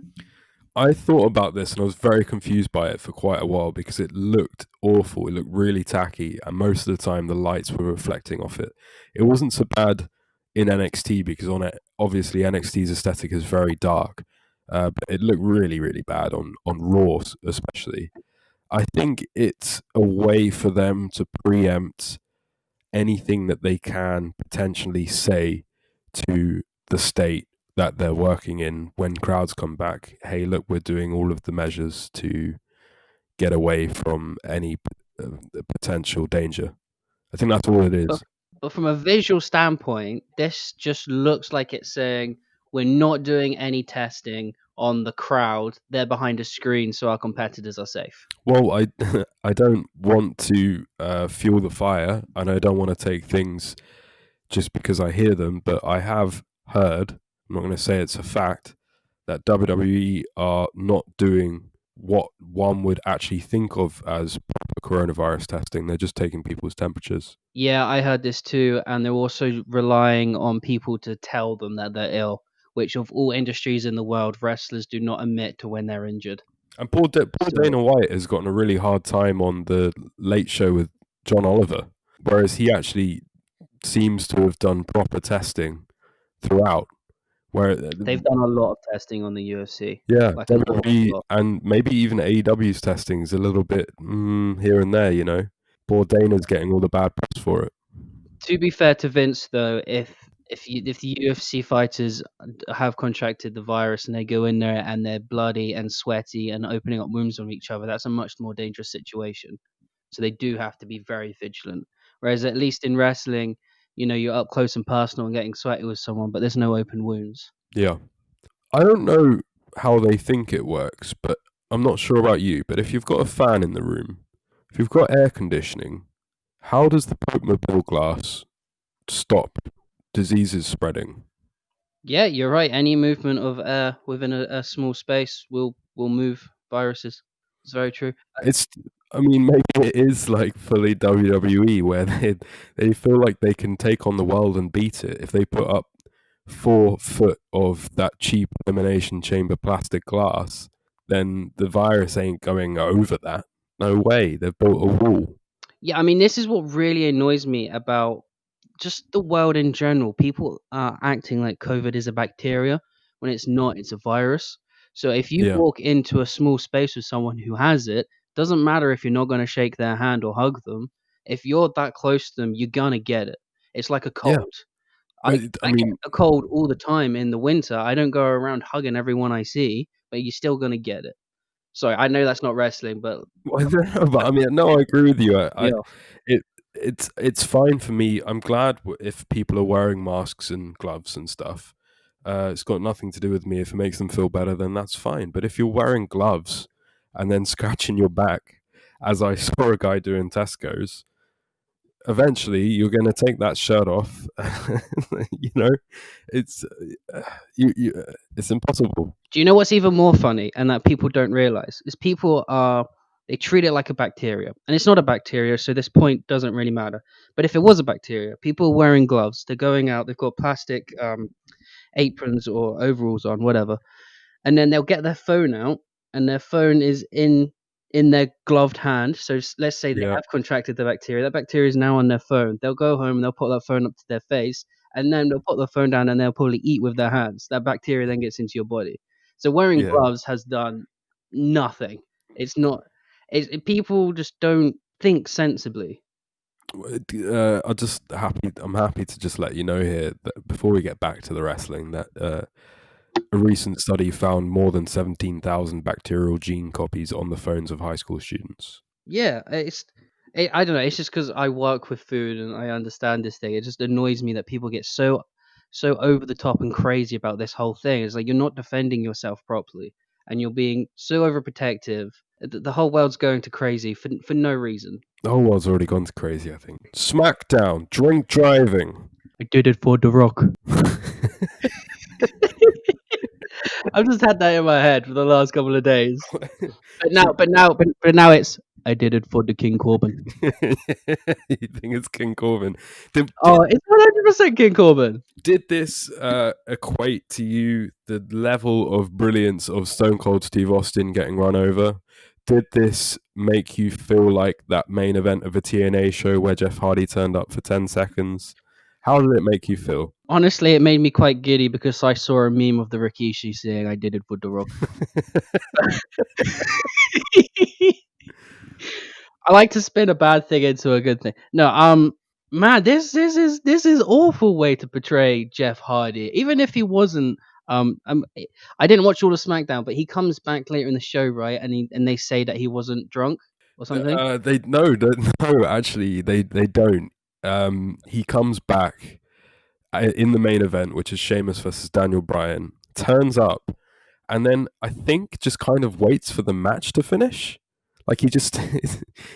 I thought about this and I was very confused by it for quite a while because it looked awful. It looked really tacky, and most of the time the lights were reflecting off it. It wasn't so bad in NXT because on it, obviously NXT's aesthetic is very dark, but it looked really, really bad on Raw, especially. I think it's a way for them to preempt anything that they can potentially say to the state that they're working in when crowds come back. Hey, look, we're doing all of the measures to get away from any potential danger. I think that's all it is. But from a visual standpoint, this just looks like it's saying we're not doing any testing on the crowd. They're behind a screen, so our competitors are safe. Well, I don't want to fuel the fire, and I don't want to take things just because I hear them, but I have heard, I'm not going to say it's a fact, that WWE are not doing what one would actually think of as proper coronavirus testing. They're just taking people's temperatures. Yeah, I heard this too, and they're also relying on people to tell them that they're ill, which of all industries in the world, wrestlers do not admit to when they're injured. And poor Dana White has gotten a really hard time on the Late Show with John Oliver, whereas he actually seems to have done proper testing throughout. Where they've done a lot of testing on the UFC. Yeah, like WWE and maybe even AEW's testing is a little bit here and there. Poor Dana's getting all the bad press for it. To be fair to Vince, though, if the UFC fighters have contracted the virus and they go in there and they're bloody and sweaty and opening up wounds on each other, that's a much more dangerous situation. So they do have to be very vigilant. Whereas at least in wrestling, you're up close and personal and getting sweaty with someone, but there's no open wounds. Yeah. I don't know how they think it works, but I'm not sure about you. But if you've got a fan in the room, if you've got air conditioning, how does the Pope glass stop diseases spreading? Yeah, you're right. Any movement of air within a small space will move viruses. It's very true. It's, I mean, maybe it is like fully WWE where they feel like they can take on the world and beat it if they put up 4 foot of that cheap elimination chamber plastic glass. Then the virus ain't going over that. No way. They've built a wall. Yeah, I mean, this is what really annoys me about just the world in general. People are acting like COVID is a bacteria when it's not, it's a virus. So if you Yeah, walk into a small space with someone who has it, doesn't matter if you're not going to shake their hand or hug them. If you're that close to them, you're going to get it. It's like a yeah. cold. I, I I get mean, a cold all the time in the winter. I don't go around hugging everyone I see, but you're still going to get it. Sorry, I know that's not wrestling, but but I mean, no, I agree with you. yeah. It, it's fine for me. I'm glad if people are wearing masks and gloves and stuff. It's got nothing to do with me. If it makes them feel better, then that's fine. But if you're wearing gloves and then scratching your back, as I saw a guy do in Tesco's, eventually you're going to take that shirt off. You know, it's it's impossible. Do you know what's even more funny and that people don't realize is they treat it like a bacteria, and it's not a bacteria, so this point doesn't really matter. But if it was a bacteria, people are wearing gloves, they're going out, they've got plastic aprons or overalls on, whatever, and then they'll get their phone out, and their phone is in their gloved hand. So let's say they Yeah, have contracted the bacteria. That bacteria is now on their phone. They'll go home and they'll put that phone up to their face, and then they'll put the phone down and they'll probably eat with their hands. That bacteria then gets into your body. So wearing yeah. gloves has done nothing. It's not. People just don't think sensibly. I'm happy to just let you know here that before we get back to the wrestling, that a recent study found more than 17,000 bacterial gene copies on the phones of high school students. Yeah, I don't know. It's just because I work with food and I understand this thing. It just annoys me that people get so over the top and crazy about this whole thing. It's like you're not defending yourself properly, and you're being so overprotective. The whole world's going to crazy for no reason. The whole world's already gone to crazy, I think. Smackdown, drink driving. I did it for The Rock. I've just had that in my head for the last couple of days. But now it's I did it for the King Corbin. You think it's King Corbin? Oh, it's 100% King Corbin. Did this equate to you the level of brilliance of Stone Cold Steve Austin getting run over? Did this make you feel like that main event of a TNA show where Jeff Hardy turned up for 10 seconds? How did it make you feel? Honestly, it made me quite giddy because I saw a meme of the Rikishi saying I did it for The Rock. I like to spin a bad thing into a good thing. No, man, this is awful way to portray Jeff Hardy. Even if he wasn't, I didn't watch all of SmackDown, but he comes back later in the show, right? And they say that he wasn't drunk or something. They no, no, actually, they don't. He comes back in the main event, which is Sheamus versus Daniel Bryan. Turns up, and then I think just kind of waits for the match to finish. Like he just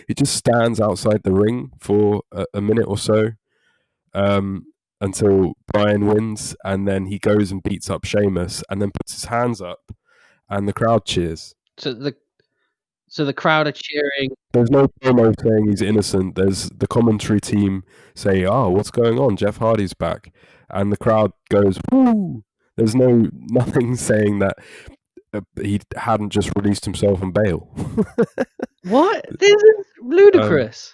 he just stands outside the ring for a minute or so, until Bryan wins, and then he goes and beats up Sheamus, and then puts his hands up, and the crowd cheers. So the crowd are cheering. There's no promo saying he's innocent. There's the commentary team say, "Oh, what's going on? Jeff Hardy's back," and the crowd goes, "Woo!" There's nothing saying that he hadn't just released himself on bail. What? This is ludicrous.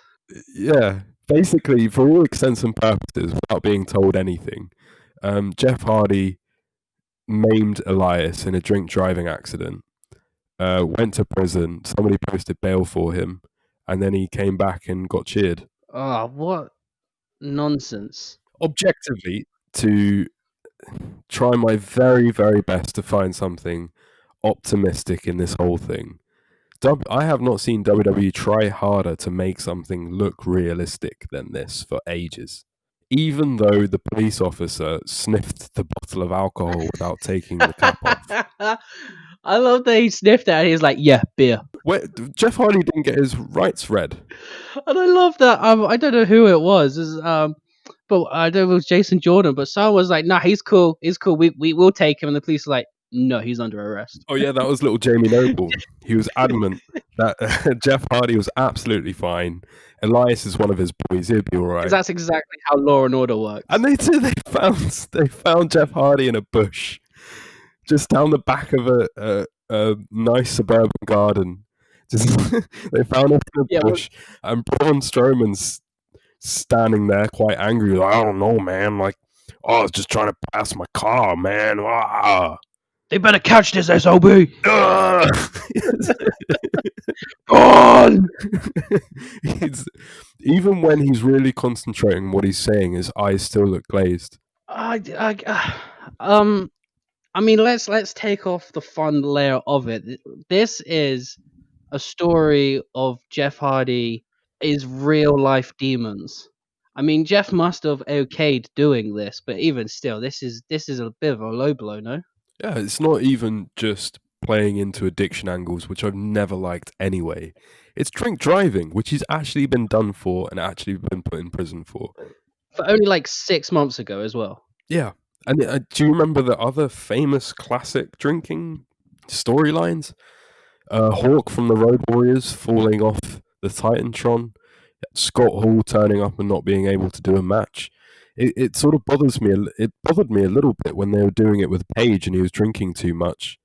Yeah, basically, for all intents and purposes, without being told anything, Jeff Hardy maimed Elias in a drink driving accident. Went to prison. Somebody posted bail for him, and then he came back and got cheered. Oh, what nonsense. Objectively, to try my very, very best to find something optimistic in this whole thing. I have not seen WWE try harder to make something look realistic than this for ages. even though the police officer sniffed the bottle of alcohol without taking the cap off. I love that he sniffed it and he's like, yeah, beer. Jeff Hardy didn't get his rights read. And I love that. I don't know who it was. But I don't know if it was Jason Jordan, but someone was like, nah, he's cool. He's cool. We will take him. And the police are like, no, he's under arrest. Oh yeah, that was little Jamie Noble. He was adamant that Jeff Hardy was absolutely fine. Elias is one of his boys. He'll be all right. Because that's exactly how Law and Order works. And they found Jeff Hardy in a bush, just down the back of a nice suburban garden. Just they found him in a bush, and Braun Strowman's standing there quite angry. Like, I don't know, man. Like, I was just trying to pass my car, man. They better catch this SOB. On! Even when he's really concentrating on what he's saying, his eyes still look glazed. I mean, let's take off the fun layer of it. This is a story of Jeff Hardy is real life demons. I mean, Jeff must have okayed doing this, but even still, this is a bit of a low blow, no? Yeah, it's not even just playing into addiction angles, which I've never liked anyway. It's drink driving, which he's actually been done for and actually been put in prison for. For only like 6 months ago as well. Yeah. And do you remember the other famous classic drinking storylines? Hawk from the Road Warriors falling off the Titantron, Scott Hall turning up and not being able to do a match. It sort of bothers me. It bothered me a little bit when they were doing it with Paige and he was drinking too much.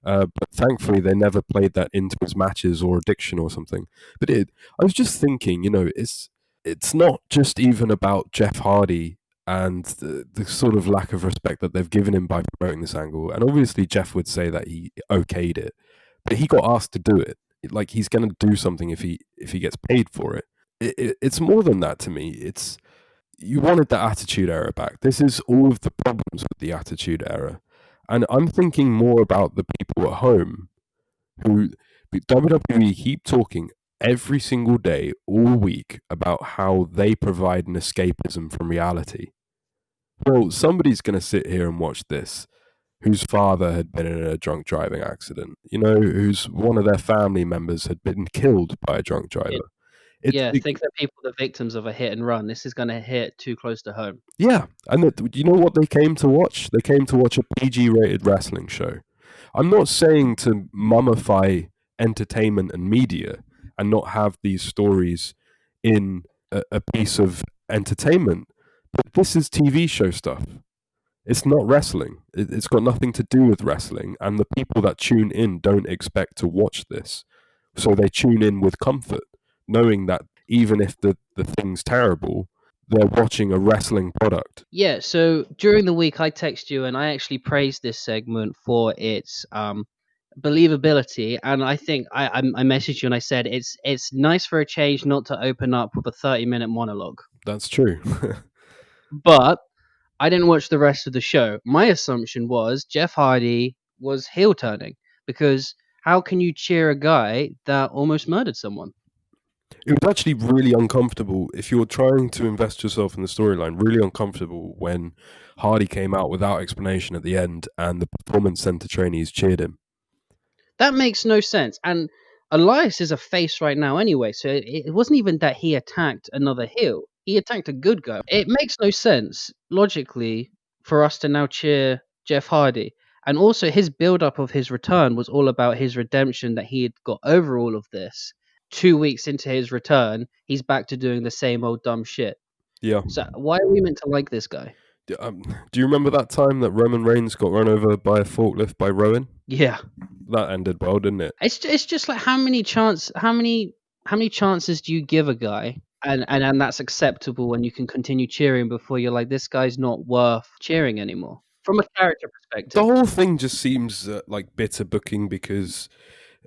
But thankfully, they never played that into his matches or addiction or something. But I was just thinking, it's not just even about Jeff Hardy and the sort of lack of respect that they've given him by promoting this angle. And obviously, Jeff would say that he okayed it, but he got asked to do it. Like, he's going to do something if he gets paid for it. It's more than that to me. You wanted the Attitude Era back. This is all of the problems with the Attitude Era. And I'm thinking more about the people at home who WWE keep talking every single day, all week, about how they provide an escapism from reality. Well, somebody's going to sit here and watch this whose father had been in a drunk driving accident, whose one of their family members had been killed by a drunk driver. Think that people are the victims of a hit and run. This is going to hit too close to home. Yeah, and you know what they came to watch? They came to watch a PG-rated wrestling show. I'm not saying to mummify entertainment and media and not have these stories in a piece of entertainment, but this is TV show stuff. It's not wrestling. It's got nothing to do with wrestling, and the people that tune in don't expect to watch this. So they tune in with comfort, knowing that even if the thing's terrible, they're watching a wrestling product. Yeah, so during the week I text you and I actually praised this segment for its believability, and I think I messaged you and I said it's nice for a change not to open up with a 30-minute monologue. That's true. But I didn't watch the rest of the show. My assumption was Jeff Hardy was heel turning, because how can you cheer a guy that almost murdered someone? It was actually really uncomfortable if you're trying to invest yourself in the storyline. Really uncomfortable when Hardy came out without explanation at the end and the performance center trainees cheered him. That makes no sense. And Elias is a face right now anyway, so it wasn't even that he attacked another heel. He attacked a good guy. It makes no sense, logically, for us to now cheer Jeff Hardy. And also, his build-up of his return was all about his redemption, that he had got over all of this. 2 weeks into his return, he's back to doing the same old dumb shit. Yeah. So why are we meant to like this guy? Do you remember that time that Roman Reigns got run over by a forklift by Rowan? Yeah. That ended well, didn't it? It's just like how many chances do you give a guy, and that's acceptable when you can continue cheering before you're like, this guy's not worth cheering anymore from a character perspective. The whole thing just seems like bitter booking because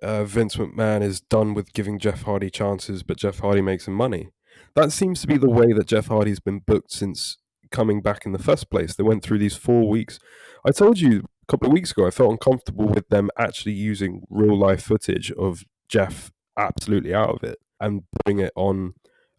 Vince McMahon is done with giving Jeff Hardy chances, but Jeff Hardy makes him money. That seems to be the way that Jeff Hardy's been booked since coming back in the first place. They went through these 4 weeks. I told you a couple of weeks ago I felt uncomfortable with them actually using real life footage of Jeff absolutely out of it and putting it on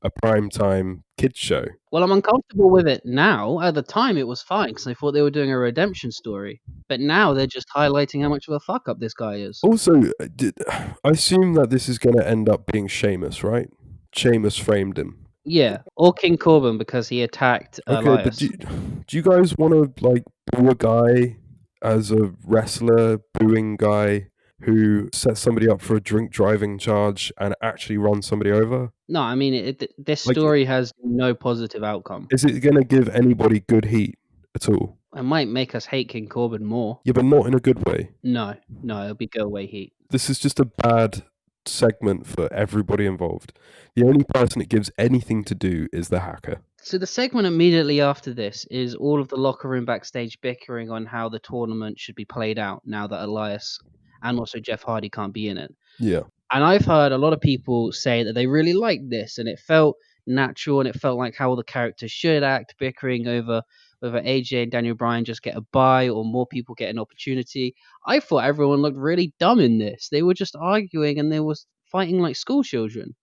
a primetime kids show. Well, I'm uncomfortable with it now. At the time, it was fine because I thought they were doing a redemption story. But now they're just highlighting how much of a fuck up this guy is. Also, I assume that this is going to end up being Sheamus, right? Sheamus framed him. Yeah, or King Corbin because he attacked Okay, Elias. but do you guys want to like boo a guy as a wrestler, booing guy who sets somebody up for a drink driving charge and actually runs somebody over? No, I mean, this Like, story has no positive outcome. is it going to give anybody good heat at all? It might make us hate King Corbin more. Yeah, but not in a good way. No, it'll be go away heat. This is just a bad segment for everybody involved. The only person it gives anything to do is the hacker. So the segment immediately after this is all of the locker room backstage bickering on how the tournament should be played out now that Elias and also Jeff Hardy can't be in it. Yeah. And I've heard a lot of people say that they really liked this and it felt natural and it felt like how all the characters should act, bickering over whether AJ and Daniel Bryan just get a bye or more people get an opportunity. I thought everyone looked really dumb in this. They were just arguing and they were fighting like school children.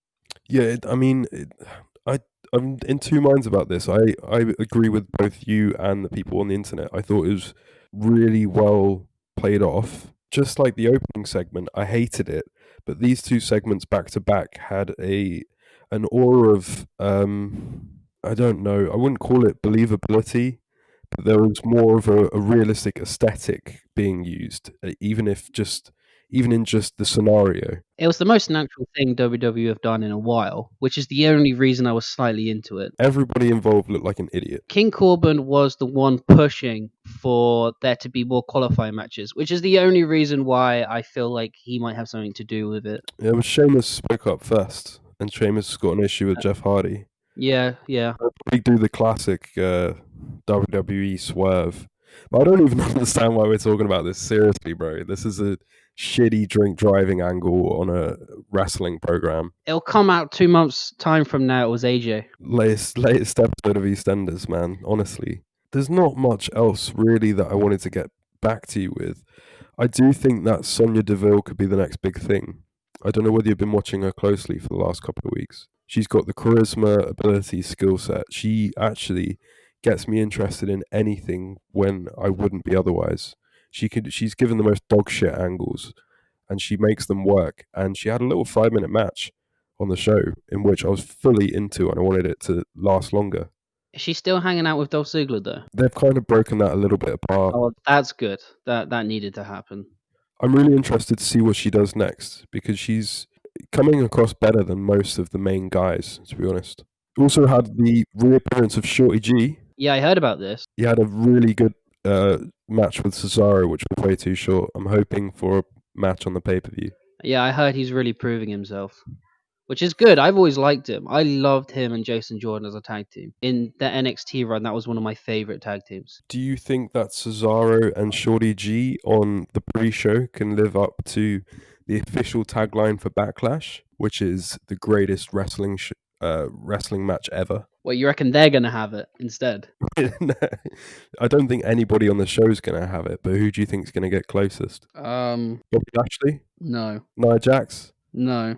Yeah, I'm in two minds about this. I agree with both you and the people on the internet. I thought it was really well played off. Just like the opening segment, I hated it, but these two segments back to back had an aura of I don't know, I wouldn't call it believability, but there was more of a realistic aesthetic being used, even in just the scenario. It was the most natural thing WWE have done in a while, which is the only reason I was slightly into it. Everybody involved looked like an idiot. King Corbin was the one pushing for there to be more qualifying matches, which is the only reason why I feel like he might have something to do with it. It was Sheamus spoke up first, and Sheamus got an issue with Jeff Hardy. Yeah. They'll probably do the classic WWE swerve. But I don't even understand why we're talking about this. Seriously, bro. This is a shitty drink driving angle on a wrestling program. It'll come out 2 months' time from now. It was AJ. Latest episode of EastEnders, man. Honestly. There's not much else really that I wanted to get back to you with. I do think that Sonya Deville could be the next big thing. I don't know whether you've been watching her closely for the last couple of weeks. She's got the charisma, ability, skill set. She actually gets me interested in anything when I wouldn't be otherwise. She's given the most dog shit angles, and she makes them work. And she had a little 5-minute match on the show in which I was fully into, and I wanted it to last longer. Is she still hanging out with Dolph Ziggler though? They've kind of broken that a little bit apart. Oh, that's good. That needed to happen. I'm really interested to see what she does next because she's coming across better than most of the main guys, to be honest. Also had the reappearance of Shorty G. Yeah, I heard about this. He had a really good match with Cesaro, which was way too short. I'm hoping for a match on the pay-per-view. Yeah, I heard he's really proving himself, which is good. I've always liked him. I loved him and Jason Jordan as a tag team. In the NXT run, that was one of my favorite tag teams. Do you think that Cesaro and Shorty G on the pre-show can live up to the official tagline for Backlash, which is the greatest wrestling match ever? Well, you reckon they're going to have it instead? I don't think anybody on the show is going to have it, but who do you think is going to get closest? Bobby Lashley? No. Nia Jax? No.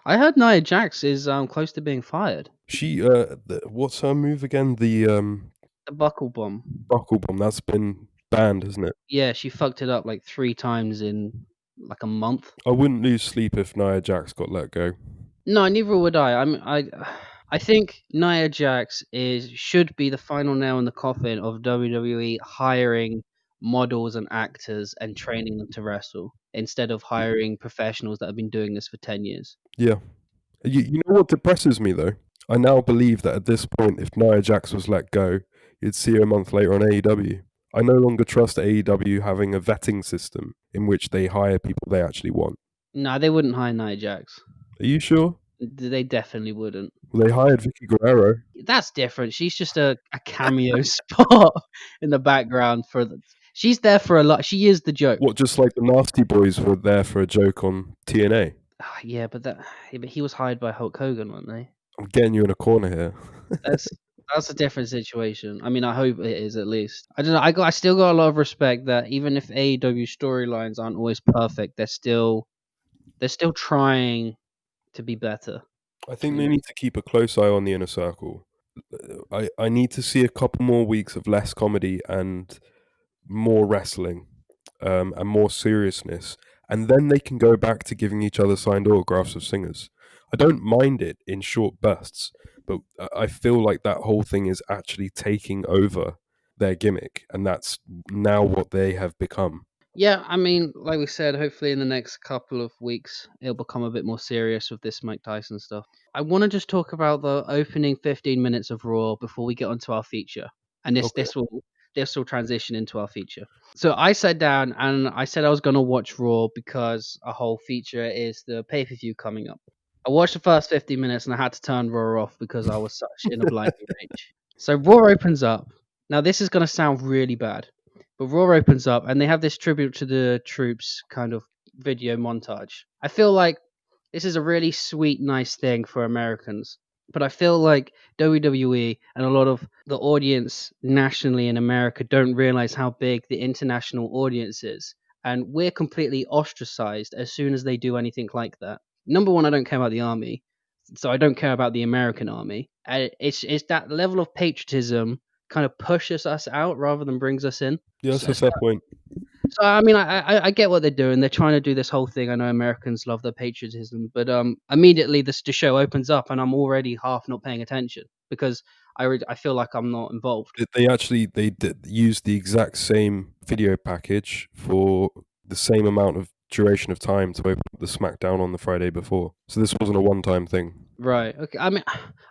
I heard Nia Jax is close to being fired. She, what's her move again? The buckle bomb. Buckle bomb. That's been banned, hasn't it? Yeah, she fucked it up like 3 times in like a month. I wouldn't lose sleep if Nia Jax got let go. No, neither would I. I think Nia Jax should be the final nail in the coffin of WWE hiring models and actors and training them to wrestle instead of hiring professionals that have been doing this for 10 years. Yeah. You know what depresses me, though? I now believe that at this point, if Nia Jax was let go, you'd see her a month later on AEW. I no longer trust AEW having a vetting system in which they hire people they actually want. No, they wouldn't hire Nia Jax. Are you sure? They definitely wouldn't. Well, they hired Vicky Guerrero. That's different. She's just a cameo spot in the background she's there for a lot. She is the joke. What, just like the Nasty Boys were there for a joke on TNA? Yeah, but he was hired by Hulk Hogan, weren't they? I'm getting you in a corner here. That's a different situation. I mean, I hope it is at least. I don't know. I still got a lot of respect that even if AEW storylines aren't always perfect, they're still trying to be better. I think they need to keep a close eye on the Inner Circle. I need to see a couple more weeks of less comedy and more wrestling, and more seriousness, and then they can go back to giving each other signed autographs of singers. I don't mind it in short bursts, but I feel like that whole thing is actually taking over their gimmick, and that's now what they have become. Yeah, I mean, like we said, hopefully in the next couple of weeks it'll become a bit more serious with this Mike Tyson stuff. I want to just talk about the opening 15 minutes of Raw before we get onto our feature, and this Okay. this will transition into our feature. So I sat down and I said I was gonna watch Raw because a whole feature is the pay per view coming up. I watched the first 15 minutes and I had to turn Raw off because I was such in a blinding rage. So Raw opens up. Now this is gonna sound really bad. But Raw opens up and they have this tribute to the troops kind of video montage. I feel like this is a really sweet, nice thing for Americans. But I feel like WWE and a lot of the audience nationally in America don't realize how big the international audience is. And we're completely ostracized as soon as they do anything like that. Number one, I don't care about the army. So I don't care about the American army. And it's that level of patriotism kind of pushes us out rather than brings us in. Yeah, that's So, a fair point. so I mean, I get what they're doing. They're trying to do this whole thing. I know Americans love their patriotism, but immediately the show opens up, and I'm already half not paying attention because I feel like I'm not involved. They did use the exact same video package for the same amount of duration of time to open up the SmackDown on the Friday before. So this wasn't a one-time thing. Right. Okay. I mean,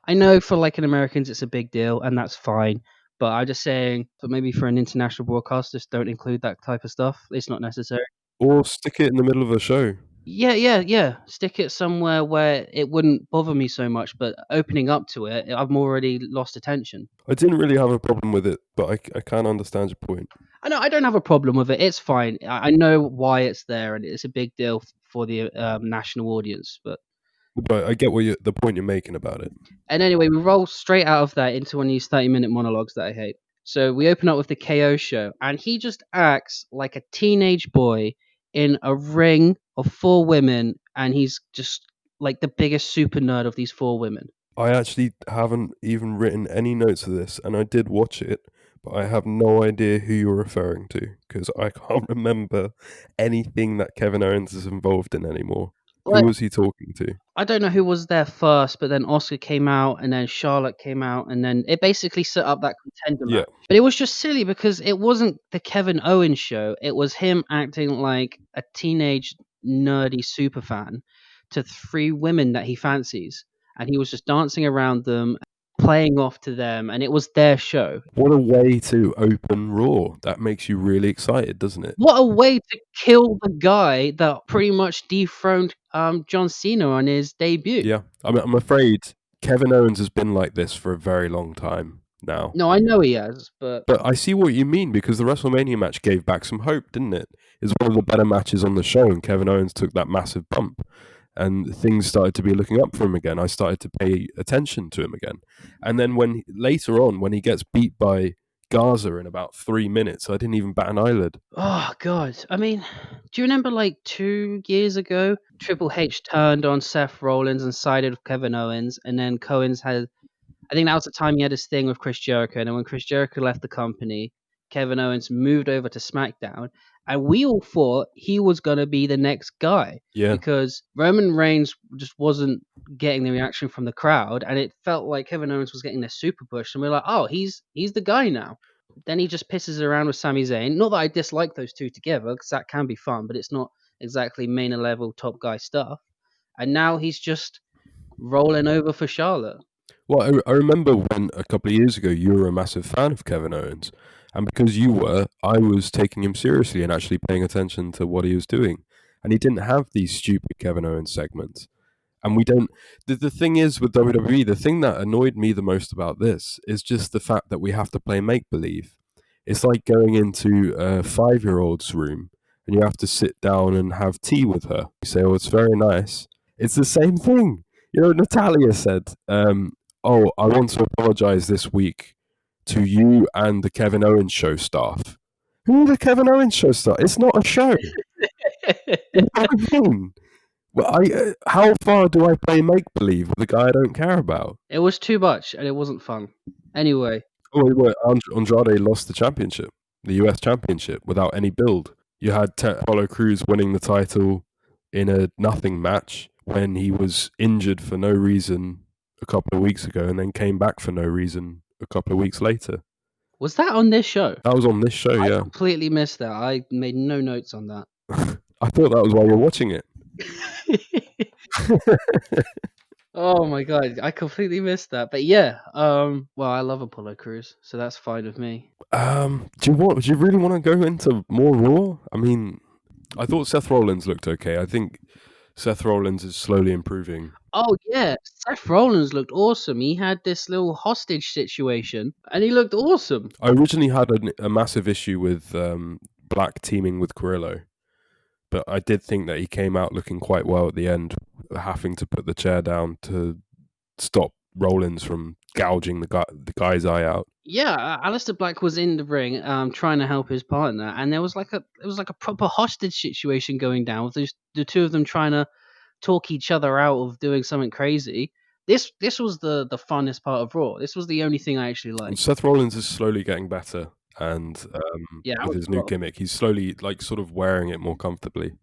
I know for like an Americans it's a big deal, and that's fine. But I'm just saying, but maybe for an international broadcast, just don't include that type of stuff. It's not necessary. Or stick it in the middle of a show. Yeah. Stick it somewhere where it wouldn't bother me so much, but opening up to it, I've already lost attention. I didn't really have a problem with it, but I can understand your point. I know I don't have a problem with it. It's fine. I know why it's there, and it's a big deal for the national audience. But I get the point you're making about it. And anyway, we roll straight out of that into one of these 30-minute monologues that I hate. So we open up with the KO show, and he just acts like a teenage boy in a ring of four women, and he's just like the biggest super nerd of these four women. I actually haven't even written any notes of this, and I did watch it, but I have no idea who you're referring to because I can't remember anything that Kevin Owens is involved in anymore. Who was he talking to? I don't know who was there first, but then Oscar came out, and then Charlotte came out, and then it basically set up that contender match. But it was just silly because it wasn't the Kevin Owens show. It was him acting like a teenage nerdy super fan to three women that he fancies, and he was just dancing around them, playing off to them, and it was their show. What a way to open Raw. That makes you really excited, doesn't it? What a way to kill the guy that pretty much dethroned John Cena on his debut. Yeah, I'm afraid Kevin Owens has been like this for a very long time now. No, I know he has, but I see what you mean because the WrestleMania match gave back some hope, didn't it? It's one of the better matches on the show, and Kevin Owens took that massive bump, and things started to be looking up for him again. I started to pay attention to him again, and then later on, when he gets beat by Garza in about 3 minutes, I didn't even bat an eyelid. Oh God! I mean, do you remember like 2 years ago, Triple H turned on Seth Rollins and sided with Kevin Owens, and then Cohen's had, I think that was the time he had his thing with Chris Jericho, and then when Chris Jericho left the company, Kevin Owens moved over to SmackDown, and we all thought he was gonna be the next guy, because Roman Reigns just wasn't getting the reaction from the crowd, and it felt like Kevin Owens was getting their super push, and we're like, oh, he's the guy now. Then he just pisses around with Sami Zayn. Not that I dislike those two together, because that can be fun, but it's not exactly main level top guy stuff. And now he's just rolling over for Charlotte. Well, I remember when a couple of years ago you were a massive fan of Kevin Owens, and because you were, I was taking him seriously and actually paying attention to what he was doing. And he didn't have these stupid Kevin Owens segments. And we don't. The thing is with WWE, the thing that annoyed me the most about this is just the fact that we have to play make believe. It's like going into a 5-year-old's room and you have to sit down and have tea with her. You say, "Oh, it's very nice." It's the same thing. You know, Natalia said, "Oh, I want to apologize this week to you and the Kevin Owens show staff." Who are the Kevin Owens show staff? It's not a show. You know what I mean? Well, how far do I play make believe with a guy I don't care about? It was too much, and it wasn't fun. Anyway, Oh, wait, Andrade lost the championship, the US championship, without any build. You had Apollo Crews winning the title in a nothing match when he was injured for no reason a couple of weeks ago, and then came back for no reason a couple of weeks later. was that on this show? That was on this show, I yeah. completely missed that. I made no notes on that. I thought that was while you're watching it. Oh my god, I completely missed that. But yeah, well, I love Apollo Crews, so that's fine with me. Do you really want to go into more Raw? I mean, I thought Seth Rollins looked okay. I think Seth Rollins is slowly improving. Oh yeah, Seth Rollins looked awesome. He had this little hostage situation, and he looked awesome. I originally had a massive issue with Black teaming with Carrillo, but I did think that he came out looking quite well at the end, having to put the chair down to stop Rollins from gouging the guy's eye out. Yeah, Aleister Black was in the ring, trying to help his partner, and there was like a proper hostage situation going down with the two of them trying to talk each other out of doing something crazy. This was the funnest part of Raw. This was the only thing I actually liked. Seth Rollins is slowly getting better, and Yeah, with his new gimmick, he's slowly sort of wearing it more comfortably,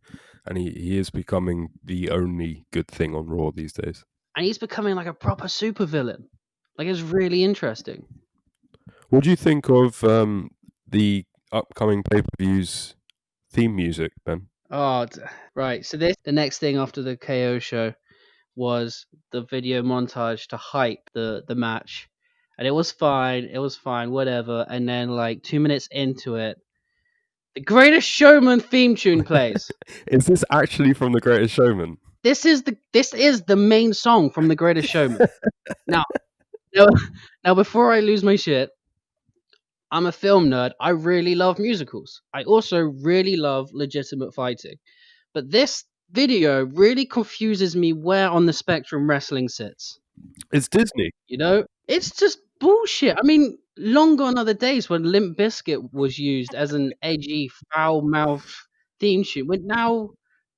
and he is becoming the only good thing on Raw these days. And he's becoming like a proper supervillain. Like, it's really interesting. What do you think of the upcoming pay-per-views theme music, Ben? Oh, right. So the next thing after the KO show was the video montage to hype the match, and it was fine. It was fine, whatever. And then like 2 minutes into it, the Greatest Showman theme tune plays. Is this actually from The Greatest Showman? This is the main song from The Greatest Showman. Now, before I lose my shit, I'm a film nerd. I really love musicals. I also really love legitimate fighting. But this video really confuses me where on the spectrum wrestling sits. It's Disney. You know? It's just bullshit. I mean, long gone are the days when Limp Bizkit was used as an edgy, foul mouth theme tune. But now,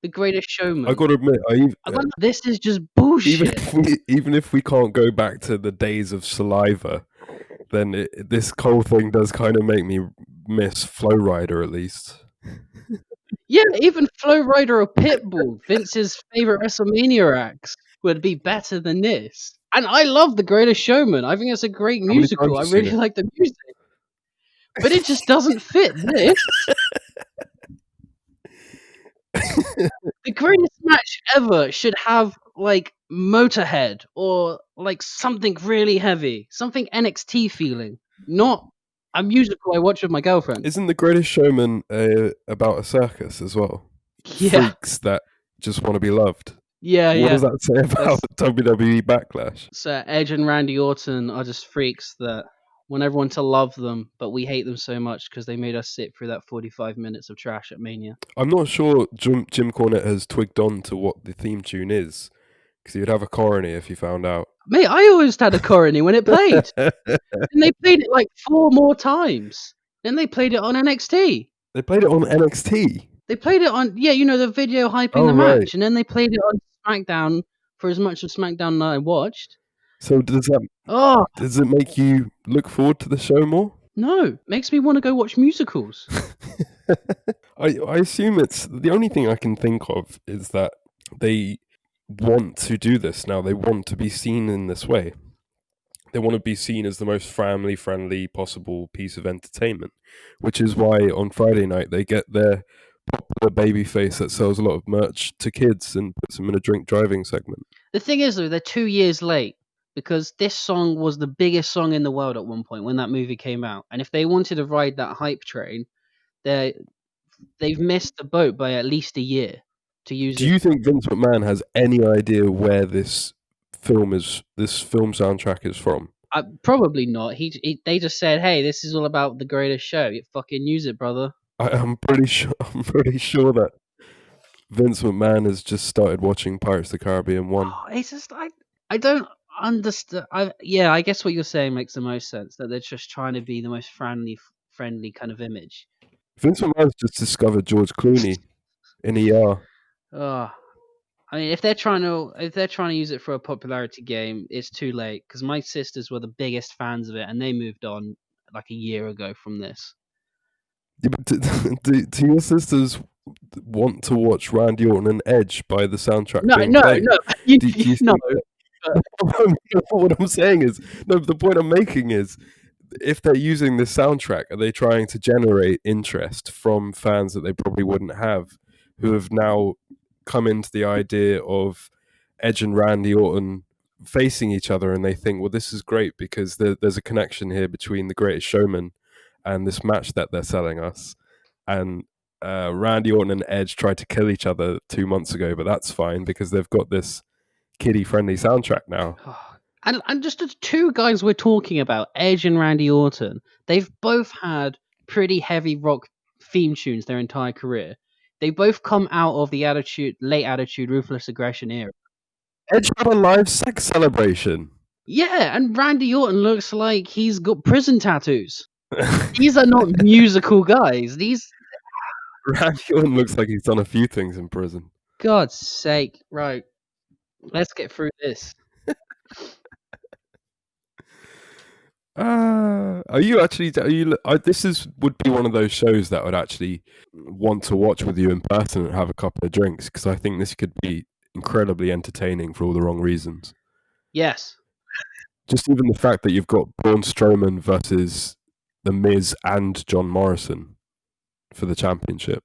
The Greatest Showman. I got to admit, this is just bullshit. Even if we can't go back to the days of Saliva, then this whole thing does kind of make me miss Flow Rider at least. Yeah, even Flow Rider or Pitbull, Vince's favorite WrestleMania acts, would be better than this. And I love The Greatest Showman. I think it's a great musical. I really like the music. But it just doesn't fit this. The greatest match ever should have like Motorhead or like something really heavy, something NXT feeling, not a musical I watch with my girlfriend. Isn't The Greatest Showman about a circus as well? Yeah. Freaks that just want to be loved. Yeah, What does that say about WWE Backlash? So Edge and Randy Orton are just freaks that want everyone to love them, but we hate them so much because they made us sit through that 45 minutes of trash at Mania. I'm not sure Jim Cornette has twigged on to what the theme tune is, because he would have a coroner if he found out. Mate, I always had a coroner when it played. And they played it like 4 more times. Then they played it on NXT. They played it on NXT? They played it on, the video hyping the match. Right. And then they played it on SmackDown for as much of SmackDown that I watched. So does it make you look forward to the show more? No, makes me want to go watch musicals. I assume it's the only thing I can think of is that they want to do this now. They want to be seen in this way. They want to be seen as the most family-friendly possible piece of entertainment, which is why on Friday night they get their popular babyface that sells a lot of merch to kids and puts them in a drink driving segment. The thing is, though, they're 2 years late because this song was the biggest song in the world at one point when that movie came out. And if they wanted to ride that hype train, they've missed the boat by at least a year to use it. Do you think Vince McMahon has any idea where this film soundtrack is from? Probably not. They just said, "Hey, this is all about the greatest show. You fucking use it, brother." I'm pretty sure that Vince McMahon has just started watching Pirates of the Caribbean 1. Oh, it's just I don't understand. I guess what you're saying makes the most sense. That they're just trying to be the most friendly kind of image. Vince McMahon's just discovered George Clooney in ER. Oh, I mean, if they're trying to use it for a popularity game, it's too late because my sisters were the biggest fans of it, and they moved on like a year ago from this. Yeah, but do your sisters want to watch Randy Orton and Edge by the soundtrack being played? Do you No. What I'm saying is, no. The point I'm making is, if they're using this soundtrack, are they trying to generate interest from fans that they probably wouldn't have, who have now come into the idea of Edge and Randy Orton facing each other, and they think, well, this is great because there's a connection here between the Greatest Showman and this match that they're selling us. And Randy Orton and Edge tried to kill each other 2 months ago, but that's fine because they've got this kiddie-friendly soundtrack now. And just the two guys we're talking about, Edge and Randy Orton, they've both had pretty heavy rock theme tunes their entire career. They both come out of the late Attitude, Ruthless Aggression era. Edge had a live sex celebration. Yeah, and Randy Orton looks like he's got prison tattoos. These are not musical guys. Randy Orton looks like he's done a few things in prison. God's sake. Right. Let's get through this. Are you actually? This would be one of those shows that I would actually want to watch with you in person and have a couple of drinks, because I think this could be incredibly entertaining for all the wrong reasons. Yes. Just even the fact that you've got Braun Strowman versus The Miz and John Morrison for the championship.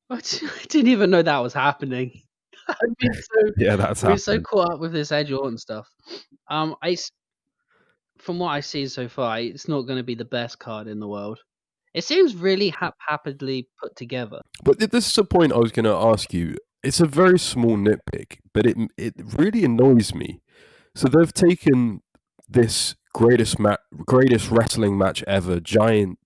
I didn't even know that was happening. Yeah, that's happening. We're so caught up with this Edge Orton stuff. From what I've seen so far, it's not going to be the best card in the world. It seems really haphazardly put together. But this is a point I was going to ask you. It's a very small nitpick, but it really annoys me. So they've taken this greatest wrestling match ever, giant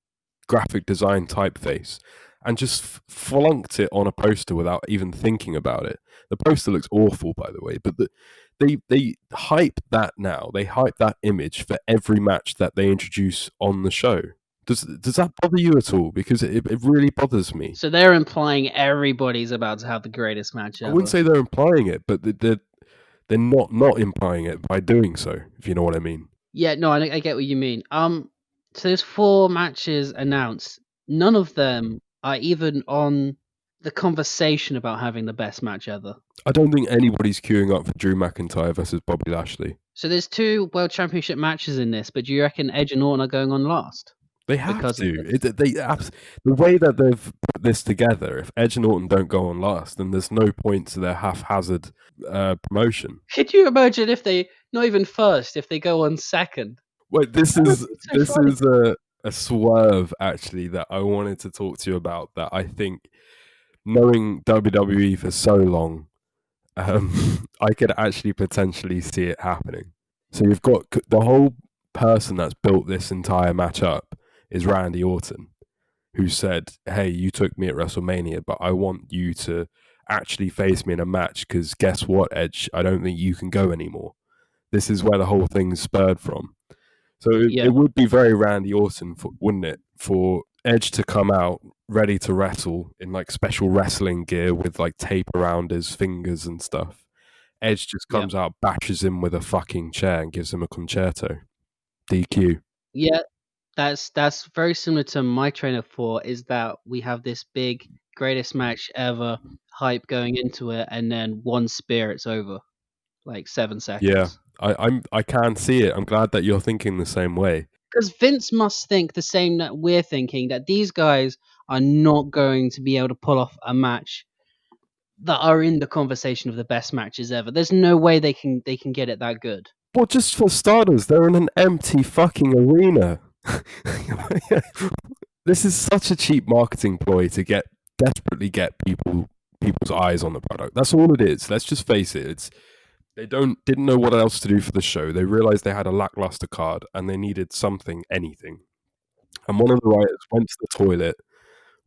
graphic design typeface, and just flunked it on a poster without even thinking about it. The poster looks awful, by the way, but they hype that now. They hype that image for every match that they introduce on the show. Does that bother you at all? Because it really bothers me. So they're implying everybody's about to have the greatest match ever. I wouldn't say they're implying it, but they're not implying it by doing so, if you know what I mean. Yeah, no, I get what you mean. So there's 4 matches announced. None of them are even on the conversation about having the best match ever. I don't think anybody's queuing up for Drew McIntyre versus Bobby Lashley. So there's 2 World Championship matches in this, but do you reckon Edge and Orton are going on last? They have to. The way that they've put this together, if Edge and Orton don't go on last, then there's no point to their haphazard promotion. Could you imagine if they, not even first, if they go on second? Wait, this is a swerve, actually, that I wanted to talk to you about, that I think, knowing WWE for so long, I could actually potentially see it happening. So you've got the whole person that's built this entire match up is Randy Orton, who said, hey, you took me at WrestleMania, but I want you to actually face me in a match, because guess what, Edge? I don't think you can go anymore. This is where the whole thing's spurred from. So it would be very Randy Orton, wouldn't it, for Edge to come out ready to wrestle in like special wrestling gear with like tape around his fingers and stuff. Edge just comes out, bashes him with a fucking chair and gives him a concerto. DQ. Yeah, that's very similar to my train of thought, is that we have this big greatest match ever hype going into it, and then one spear, it's over. Like 7 seconds. Yeah, I can see it. I'm glad that you're thinking the same way. Because Vince must think the same that we're thinking, that these guys are not going to be able to pull off a match that are in the conversation of the best matches ever. There's no way they can get it that good. Well, just for starters, they're in an empty fucking arena. This is such a cheap marketing ploy to desperately get people's eyes on the product. That's all it is. Let's just face it. They didn't know what else to do for the show. They realized they had a lackluster card and they needed anything. And one of the writers went to the toilet,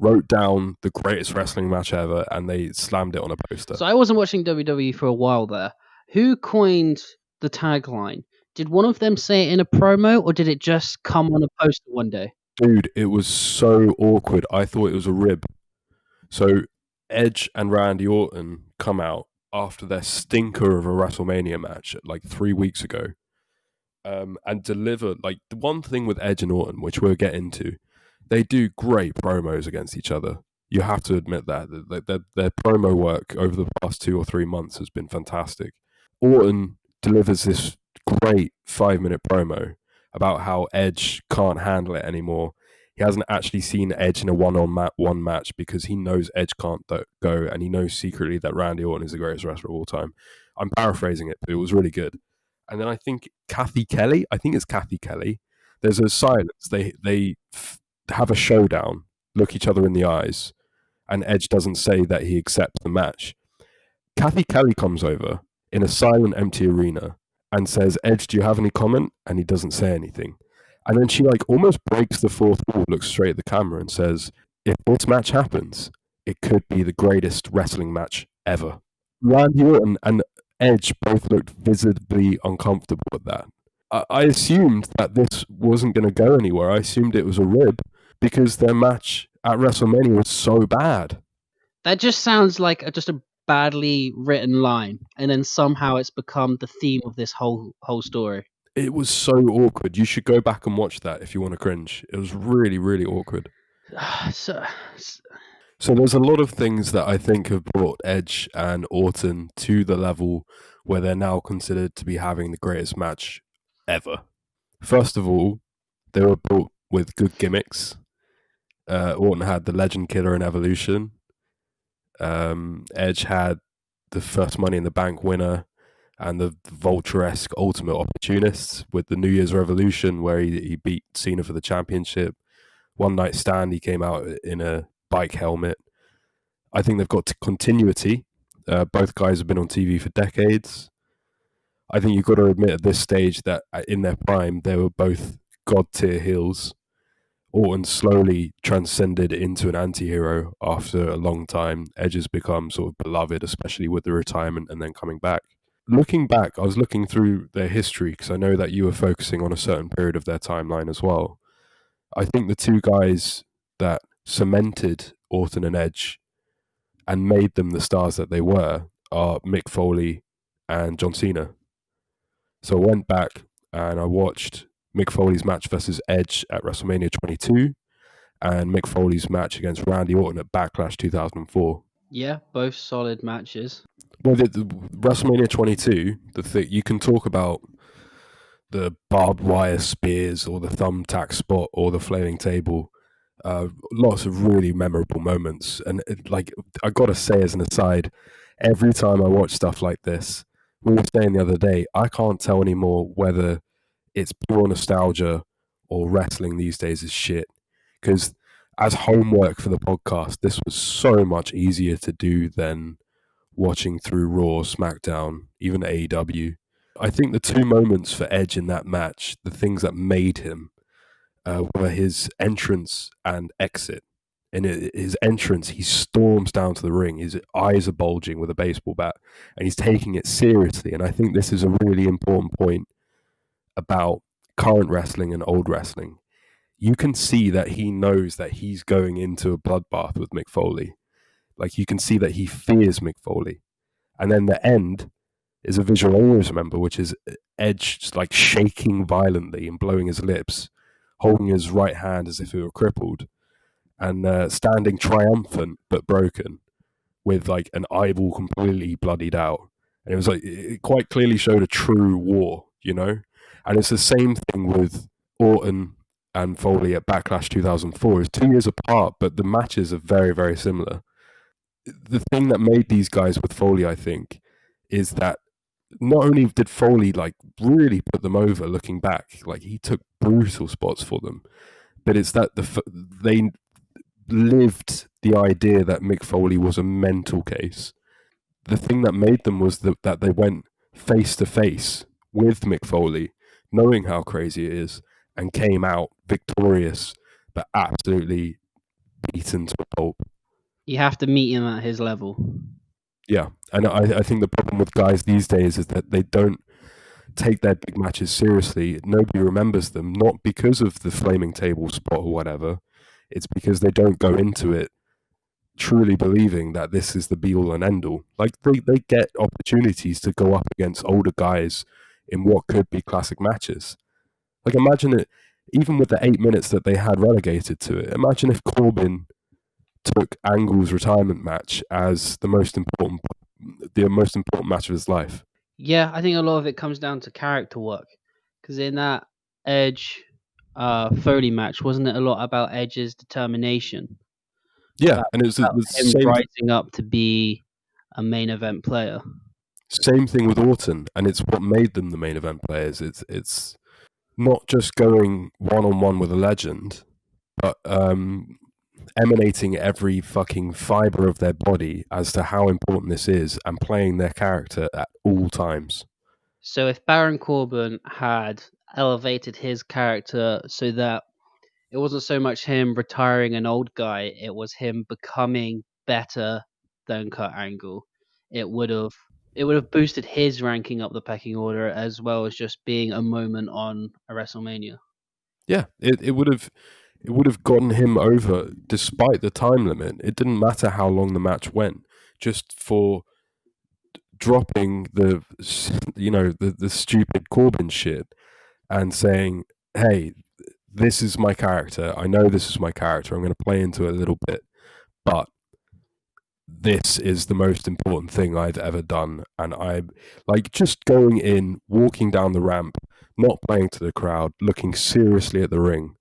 wrote down the greatest wrestling match ever, and they slammed it on a poster. So I wasn't watching WWE for a while there. Who coined the tagline? Did one of them say it in a promo, or did it just come on a poster one day? Dude, it was so awkward. I thought it was a rib. So Edge and Randy Orton come out after their stinker of a WrestleMania match like 3 weeks ago, and deliver. Like, the one thing with Edge and Orton, which we'll get into, they do great promos against each other. You have to admit that their promo work over the past 2 or 3 months has been fantastic. Orton delivers this great 5-minute promo about how Edge can't handle it anymore. He hasn't actually seen Edge in a one-on-one match because he knows Edge can't go, and he knows secretly that Randy Orton is the greatest wrestler of all time. I'm paraphrasing it, but it was really good. And then I think it's Kathy Kelly. There's a silence. They have a showdown, look each other in the eyes, and Edge doesn't say that he accepts the match. Kathy Kelly comes over in a silent, empty arena and says, "Edge, do you have any comment?" And he doesn't say anything. And then she like almost breaks the fourth wall, looks straight at the camera and says, "If this match happens, it could be the greatest wrestling match ever." Randy Orton and Edge both looked visibly uncomfortable with that. I assumed that this wasn't going to go anywhere. I assumed it was a rib because their match at WrestleMania was so bad. That just sounds like just a badly written line, and then somehow it's become the theme of this whole story. It was so awkward. You should go back and watch that if you want to cringe. It was really, really awkward. So there's a lot of things that I think have brought Edge and Orton to the level where they're now considered to be having the greatest match ever. First of all, they were built with good gimmicks. Orton had the Legend Killer in Evolution. Edge had the first Money in the Bank winner and the Vulture-esque Ultimate Opportunist with the New Year's Revolution, where he beat Cena for the championship. One Night Stand, he came out in a bike helmet. I think they've got continuity. Both guys have been on TV for decades. I think you've got to admit at this stage that in their prime, they were both god-tier heels. Orton slowly transcended into an anti-hero after a long time. Edge has become sort of beloved, especially with the retirement and then coming back. Looking back, I was looking through their history because I know that you were focusing on a certain period of their timeline as well. I think the two guys that cemented Orton and Edge and made them the stars that they were are Mick Foley and John Cena. So I went back and I watched Mick Foley's match versus Edge at WrestleMania 22 and Mick Foley's match against Randy Orton at Backlash 2004. Yeah, both solid matches. Well, the WrestleMania 22, you can talk about the barbed wire spears or the thumbtack spot or the flaming table. Lots of really memorable moments. And I got to say as an aside, every time I watch stuff like this, we were saying the other day, I can't tell anymore whether it's pure nostalgia or wrestling these days is shit. Because as homework for the podcast, this was so much easier to do than watching through Raw, SmackDown, even AEW. I think the two moments for Edge in that match, the things that made him, were his entrance and exit. In his entrance, he storms down to the ring. His eyes are bulging with a baseball bat, and he's taking it seriously. And I think this is a really important point about current wrestling and old wrestling. You can see that he knows that he's going into a bloodbath with Mick Foley. Like, you can see that he fears Mick Foley. And then the end is a visual I always remember, which is Edge just like shaking violently and blowing his lips, holding his right hand as if he were crippled, and standing triumphant but broken with like an eyeball completely bloodied out. And it was like, it quite clearly showed a true war, you know? And it's the same thing with Orton and Foley at Backlash 2004. It's 2 years apart, but the matches are very, very similar. The thing that made these guys with Foley, I think, is that not only did Foley like really put them over looking back, like he took brutal spots for them, but it's that they lived the idea that Mick Foley was a mental case. The thing that made them was that they went face to face with Mick Foley, knowing how crazy it is, and came out victorious, but absolutely beaten to a pulp. You have to meet him at his level. Yeah, and I think the problem with guys these days is that they don't take their big matches seriously. Nobody remembers them, not because of the flaming table spot or whatever. It's because they don't go into it truly believing that this is the be all and end all. Like they get opportunities to go up against older guys in what could be classic matches. Like imagine it, even with the 8 minutes that they had relegated to it. Imagine if Corbin took Angle's retirement match as the most important match of his life. Yeah, I think a lot of it comes down to character work, because in that Edge Foley match, wasn't it a lot about Edge's determination? Yeah, and it's About the him rising up to be a main event player. same thing with Orton, and it's what made them the main event players. It's not just going one-on-one with a legend, but emanating every fucking fiber of their body as to how important this is and playing their character at all times. So if Baron Corbin had elevated his character so that it wasn't so much him retiring an old guy, it was him becoming better than Kurt Angle, it would have boosted his ranking up the pecking order, as well as just being a moment on a WrestleMania. Yeah, it would have gotten him over despite the time limit. It didn't matter how long the match went, just for dropping the stupid Corbin shit and saying, "Hey, this is my character. I know this is my character. I'm going to play into it a little bit, but this is the most important thing I've ever done." And I like just going in, walking down the ramp, not playing to the crowd, looking seriously at the ring.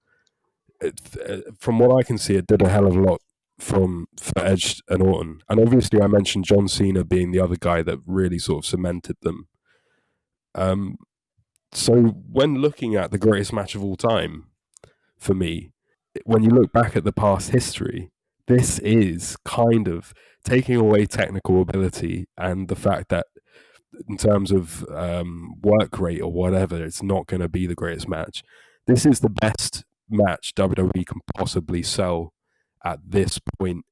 From what I can see, it did a hell of a lot for Edge and Orton. And obviously I mentioned John Cena being the other guy that really sort of cemented them. So when looking at the greatest match of all time, for me, when you look back at the past history, this is kind of taking away technical ability and the fact that in terms of work rate or whatever, it's not going to be the greatest match. This is the best match WWE can possibly sell at this point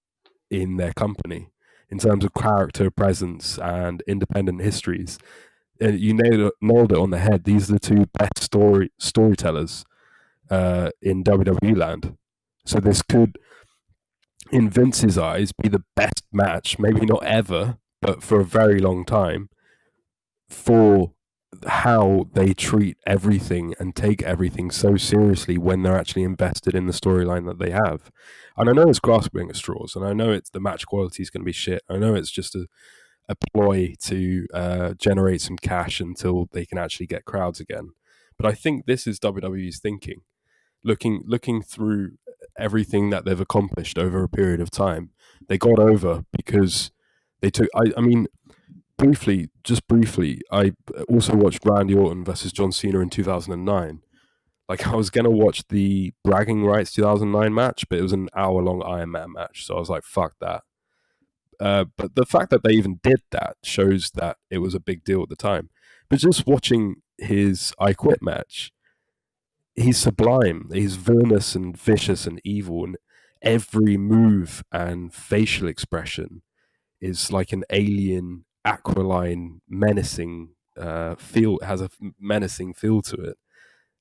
in their company in terms of character, presence, and independent histories. And you nailed it on the head. These are the two best storytellers in WWE land. So this could, in Vince's eyes, be the best match, maybe not ever, but for a very long time, for how they treat everything and take everything so seriously when they're actually invested in the storyline that they have. And I know it's grasping at straws, and I know it's the match quality is going to be shit. I know it's just a ploy to generate some cash until they can actually get crowds again. But I think this is WWE's thinking, looking through everything that they've accomplished over a period of time. They got over because they took. I mean, briefly, I also watched Randy Orton versus John Cena in 2009. Like, I was going to watch the Bragging Rights 2009 match, but it was an hour-long Iron Man match, so I was like, fuck that. But the fact that they even did that shows that it was a big deal at the time. But just watching his I Quit match, he's sublime. He's villainous and vicious and evil, and every move and facial expression is like an alien, aquiline, menacing feel. It has a menacing feel to it.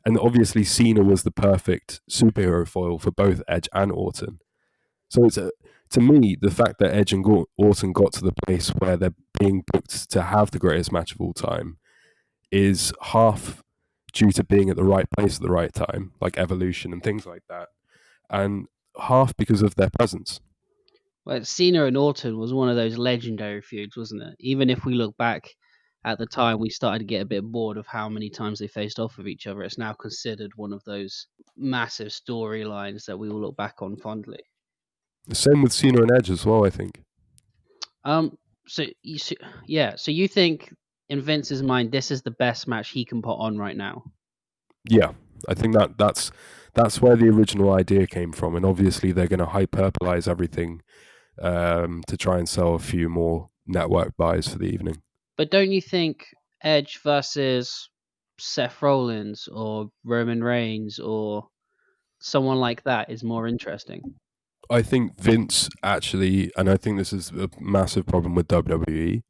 And obviously, Cena was the perfect superhero foil for both Edge and Orton. So to me, the fact that Edge and Orton got to the place where they're being booked to have the greatest match of all time is half due to being at the right place at the right time, like Evolution and things like that, and half because of their presence. Well, Cena and Orton was one of those legendary feuds, wasn't it? Even if we look back at the time, we started to get a bit bored of how many times they faced off with each other. It's now considered one of those massive storylines that we will look back on fondly. The same with Cena and Edge as well, I think. So you think in Vince's mind, this is the best match he can put on right now? Yeah, I think that's where the original idea came from, and obviously they're going to hyperbolize everything to try and sell a few more network buys for the evening. But don't you think Edge versus Seth Rollins or Roman Reigns or someone like that is more interesting? I think Vince actually, and I think this is a massive problem with WWE,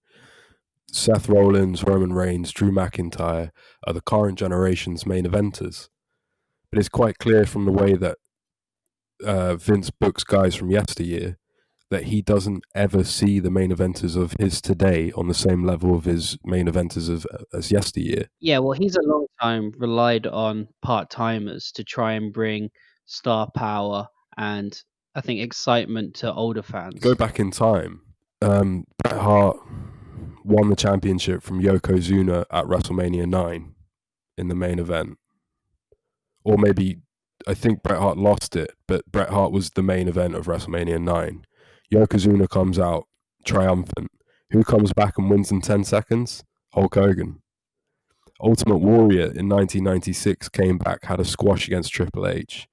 Seth Rollins, Roman Reigns, Drew McIntyre are the current generation's main eventers. But it's quite clear from the way that Vince books guys from yesteryear, that he doesn't ever see the main eventers of his today on the same level of his main eventers as yesteryear. Yeah, well, he's a long time relied on part-timers to try and bring star power and, I think, excitement to older fans. Go back in time. Bret Hart won the championship from Yokozuna at WrestleMania 9 in the main event. Or maybe, I think Bret Hart lost it, but Bret Hart was the main event of WrestleMania 9. Yokozuna comes out triumphant. Who comes back and wins in 10 seconds? Hulk Hogan. Ultimate Warrior in 1996 came back, had a squash against Triple H.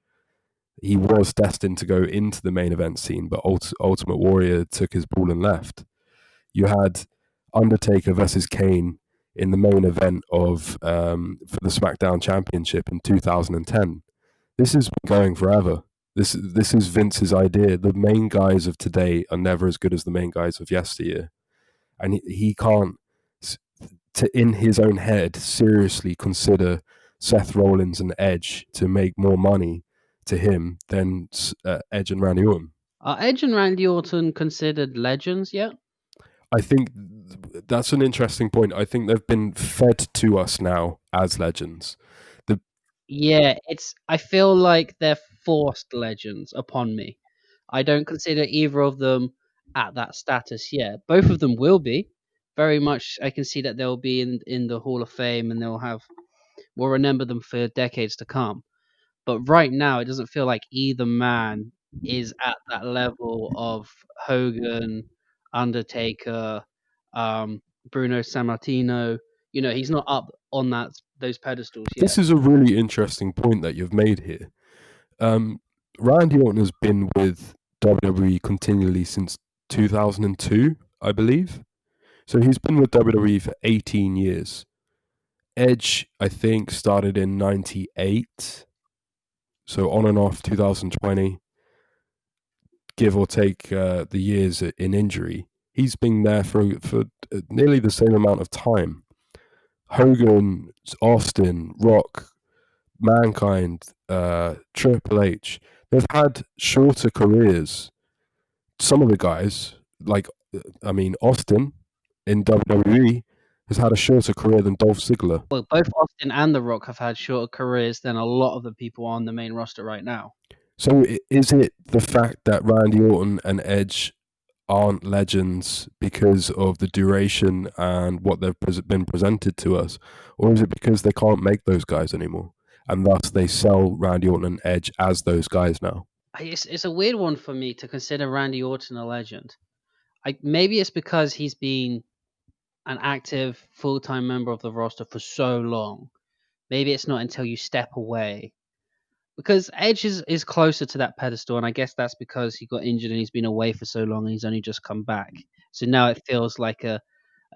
He was destined to go into the main event scene, but Ultimate Warrior took his ball and left. You had Undertaker versus Kane in the main event of for the SmackDown Championship in 2010. This has been going forever. This is Vince's idea. The main guys of today are never as good as the main guys of yesteryear, and he can't, in his own head, seriously consider Seth Rollins and Edge to make more money to him than Edge and Randy Orton. Are Edge and Randy Orton considered legends yet? I think that's an interesting point. I think they've been fed to us now as legends. Yeah, I feel like they're forced legends upon me. I don't consider either of them at that status yet. Both of them will be. Very much I can see that they'll be in the Hall of Fame and we'll remember them for decades to come. But right now it doesn't feel like either man is at that level of Hogan, Undertaker, Bruno Sammartino. He's not up on those pedestals yet. This is a really interesting point that you've made here. Randy Orton has been with WWE continually since 2002, I believe. So he's been with WWE for 18 years. Edge, I think, started in 98. So on and off 2020, give or take the years in injury. He's been there for nearly the same amount of time. Hogan, Austin, Rock, Mankind, Triple H, they've had shorter careers. Some of the guys, Austin in WWE has had a shorter career than Dolph Ziggler. Well, both Austin and The Rock have had shorter careers than a lot of the people on the main roster right now. So is it the fact that Randy Orton and Edge aren't legends because of the duration and what they've been presented to us? Or is it because they can't make those guys anymore? And thus they sell Randy Orton and Edge as those guys now? It's a weird one for me to consider Randy Orton a legend. Maybe it's because he's been an active full-time member of the roster for so long. Maybe it's not until you step away. Because Edge is closer to that pedestal, and I guess that's because he got injured and he's been away for so long and he's only just come back. So now it feels like a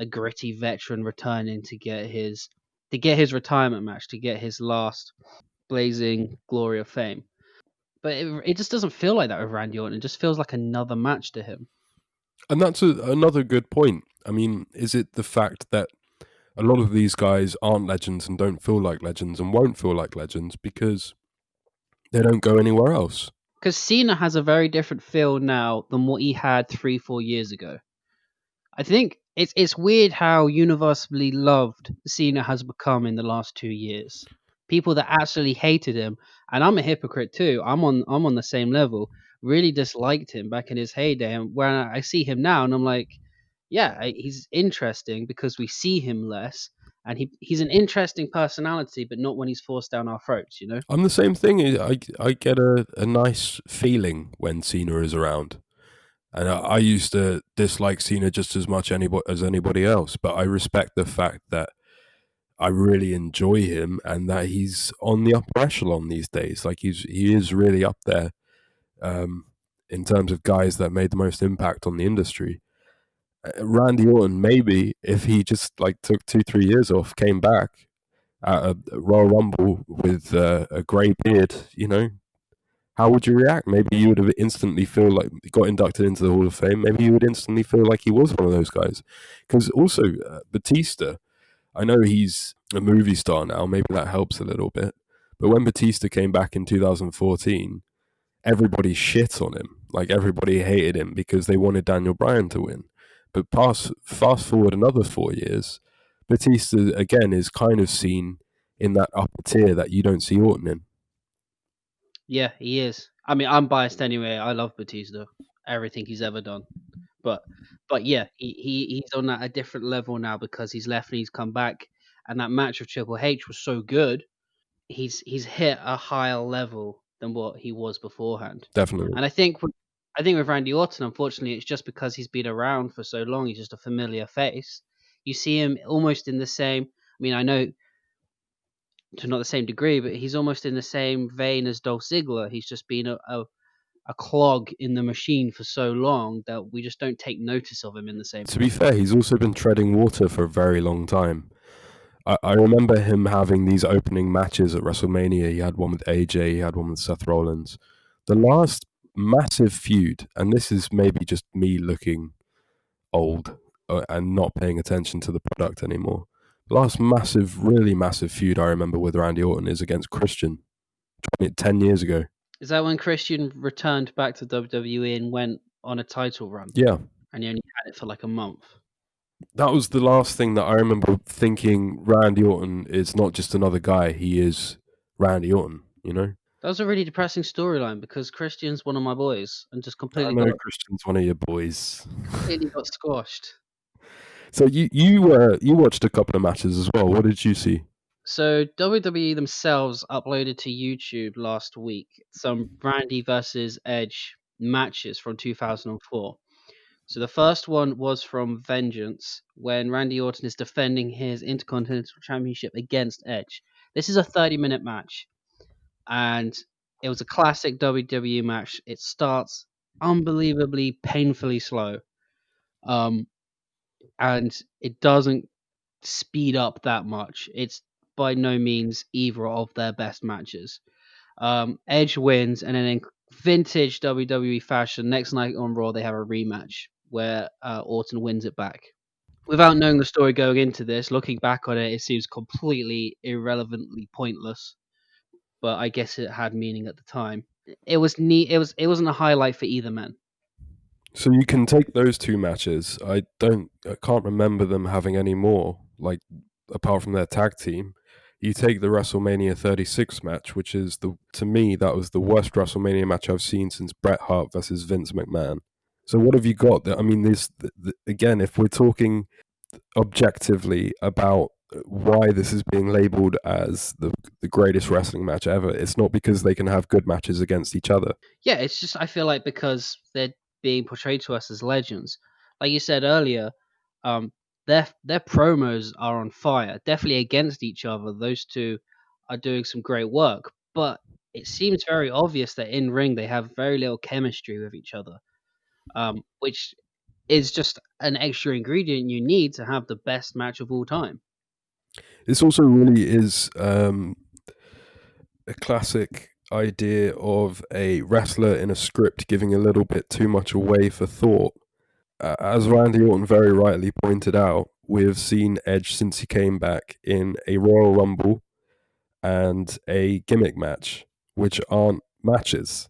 gritty veteran returning to get his retirement match, to get his last blazing glory of fame. But it just doesn't feel like that with Randy Orton. It just feels like another match to him. And that's another good point. I mean, is it the fact that a lot of these guys aren't legends and don't feel like legends and won't feel like legends because they don't go anywhere else? Because Cena has a very different feel now than what he had 3-4 years ago. I think it's weird how universally loved Cena has become in the last 2 years. People that actually hated him, and I'm a hypocrite too. I'm on the same level. Really disliked him back in his heyday, and when I see him now, and I'm like, yeah, he's interesting because we see him less, and he's an interesting personality, but not when he's forced down our throats. I'm the same thing. I get a nice feeling when Cena is around. And I used to dislike Cena just as much as anybody else, but I respect the fact that I really enjoy him and that he's on the upper echelon these days. Like he is really up there in terms of guys that made the most impact on the industry. Randy Orton, maybe if he just took 2-3 years off, came back at a Royal Rumble with a grey beard, how would you react? Maybe you would have instantly feel like he got inducted into the Hall of Fame. Maybe you would instantly feel like he was one of those guys. Because also, Batista, I know he's a movie star now. Maybe that helps a little bit. But when Batista came back in 2014, everybody shit on him. Like everybody hated him because they wanted Daniel Bryan to win. But fast forward another 4 years, Batista again is kind of seen in that upper tier that you don't see Orton in. Yeah, he is. I mean, I'm biased anyway. I love Batista, everything he's ever done. But yeah, he's on a different level now because he's left and he's come back. And that match with Triple H was so good. He's hit a higher level than what he was beforehand. Definitely. And I think with Randy Orton, unfortunately, it's just because he's been around for so long. He's just a familiar face. You see him almost in the same. I mean, I know to not the same degree, but he's almost in the same vein as Dolph Ziggler. He's just been a clog in the machine for so long that we just don't take notice of him in the same. To be fair, he's also been treading water for a very long time. I remember him having these opening matches at WrestleMania. He had one with AJ, he had one with Seth Rollins. The last massive feud, and this is maybe just me looking old and not paying attention to the product anymore. The last massive, really massive feud I remember with Randy Orton is against Christian 10 years ago. Is that when Christian returned back to WWE and went on a title run? Yeah. And he only had it for like a month. That was the last thing that I remember thinking. Randy Orton is not just another guy, he is Randy Orton, you know? That was a really depressing storyline because Christian's one of my boys and just I completely know Christian's one of your boys. got squashed. So you watched a couple of matches as well. What did you see? So WWE themselves uploaded to YouTube last week some Randy versus Edge matches from 2004. So the first one was from Vengeance when Randy Orton is defending his Intercontinental Championship against Edge. This is a 30-minute match, and it was a classic WWE match. It starts unbelievably painfully slow, and it doesn't speed up that much. It's by no means either of their best matches. Edge wins, and then in vintage WWE fashion, next night on Raw they have a rematch where Orton wins it back. Without knowing the story going into this, looking back on it, it seems completely irrelevantly pointless. But I guess it had meaning at the time. It was neat. It wasn't a highlight for either man. So you can take those two matches. I can't remember them having any more, like apart from their tag team. You take the WrestleMania 36 match, which is to me that was the worst WrestleMania match I've seen since Bret Hart versus Vince McMahon. So what have you got? I mean, again, if we're talking objectively about why this is being labeled as the greatest wrestling match ever, it's not because they can have good matches against each other. Yeah, it's just I feel like because they're being portrayed to us as legends, like you said earlier, their promos are on fire. Definitely against each other, those two are doing some great work. But it seems very obvious that in ring they have very little chemistry with each other, which is just an extra ingredient you need to have the best match of all time. This also really is a classic idea of a wrestler in a script giving a little bit too much away for thought. As Randy Orton very rightly pointed out, we have seen Edge since he came back in a Royal Rumble and a gimmick match, which aren't matches.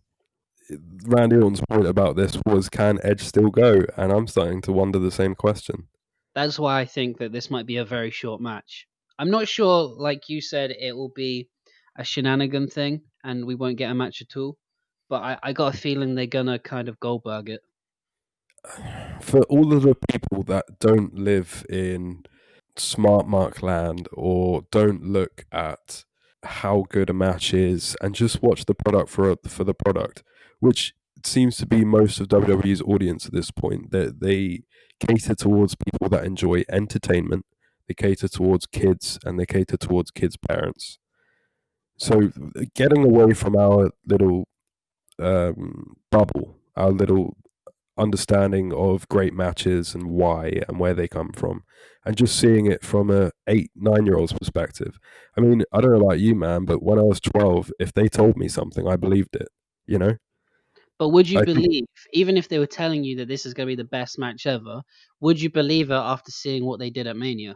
Randy Orton's point about this was, can Edge still go? And I'm starting to wonder the same question. That's why I think that this might be a very short match. I'm not sure, like you said, it will be a shenanigan thing and we won't get a match at all. But I got a feeling they're gonna kind of Goldberg it. For all of the people that don't live in smart mark land or don't look at how good a match is and just watch the product for the product, which seems to be most of WWE's audience at this point, that they cater towards people that enjoy entertainment, they cater towards kids, and they cater towards kids' parents. So getting away from our little bubble, our little understanding of great matches and why and where they come from, and just seeing it from a 8-9-year-old's perspective. I mean, I don't know about you, man, but when I was 12, if they told me something, I believed it, you know? But would you believe, even if they were telling you that this is going to be the best match ever, would you believe it after seeing what they did at Mania?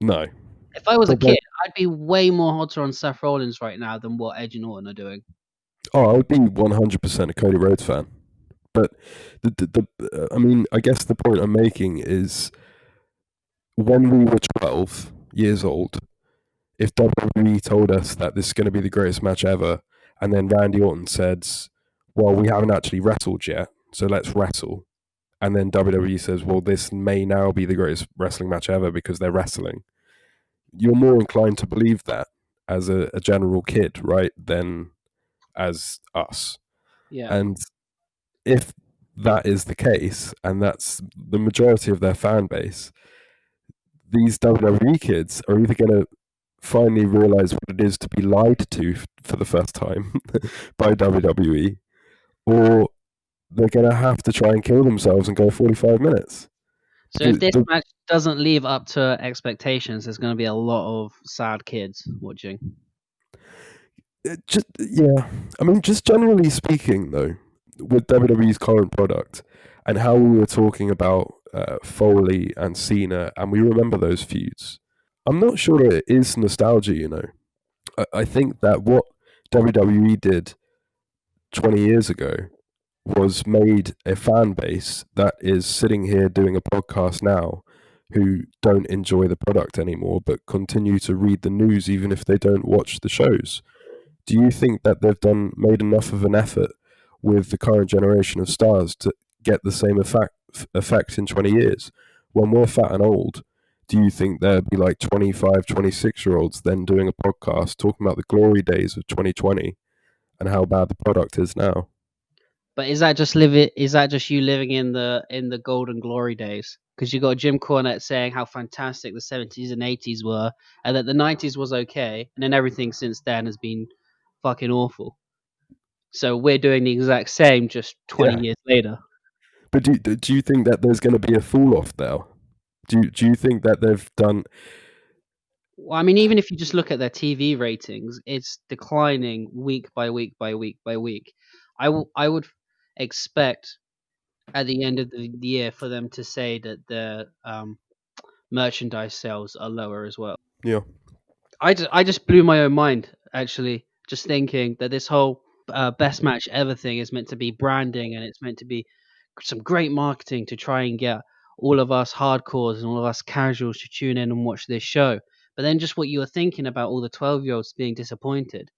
No. If I was a kid, I'd be way more hotter on Seth Rollins right now than what Edge and Orton are doing. Oh, I would be 100% a Cody Rhodes fan. But I mean, I guess the point I'm making is when we were 12 years old, if WWE told us that this is going to be the greatest match ever, and then Randy Orton says, well, we haven't actually wrestled yet, so let's wrestle. And then WWE says, well, this may now be the greatest wrestling match ever because they're wrestling. You're more inclined to believe that as a general kid, right, than as us. Yeah. And if that is the case, and that's the majority of their fan base, these WWE kids are either going to finally realize what it is to be lied to for the first time by WWE, or they're going to have to try and kill themselves and go 45 minutes. So if this match doesn't live up to expectations, there's going to be a lot of sad kids watching. I mean, just generally speaking, though, with WWE's current product and how we were talking about Foley and Cena, and we remember those feuds, I'm not sure it is nostalgia, you know. I think that what WWE did 20 years ago was made a fan base that is sitting here doing a podcast now who don't enjoy the product anymore but continue to read the news even if they don't watch the shows. Do you think that they've made enough of an effort with the current generation of stars to get the same effect in 20 years? When we're fat and old, do you think there'd be like 25, 26-year-olds then doing a podcast talking about the glory days of 2020 and how bad the product is now? But is that just you living in the golden glory days? Because you got Jim Cornette saying how fantastic the 70s and 80s were, and that the 90s was okay, and then everything since then has been fucking awful. So we're doing the exact same, just 20 years later. But do you think that there's going to be a fall off there? Do you think that they've done? Well, I mean, even if you just look at their TV ratings, it's declining week by week by week by week. I would expect at the end of the year for them to say that their merchandise sales are lower as well. Yeah. I just blew my own mind, actually, just thinking that this whole best match ever thing is meant to be branding, and it's meant to be some great marketing to try and get all of us hardcores and all of us casuals to tune in and watch this show. But then just what you were thinking about all the 12-year-olds being disappointed.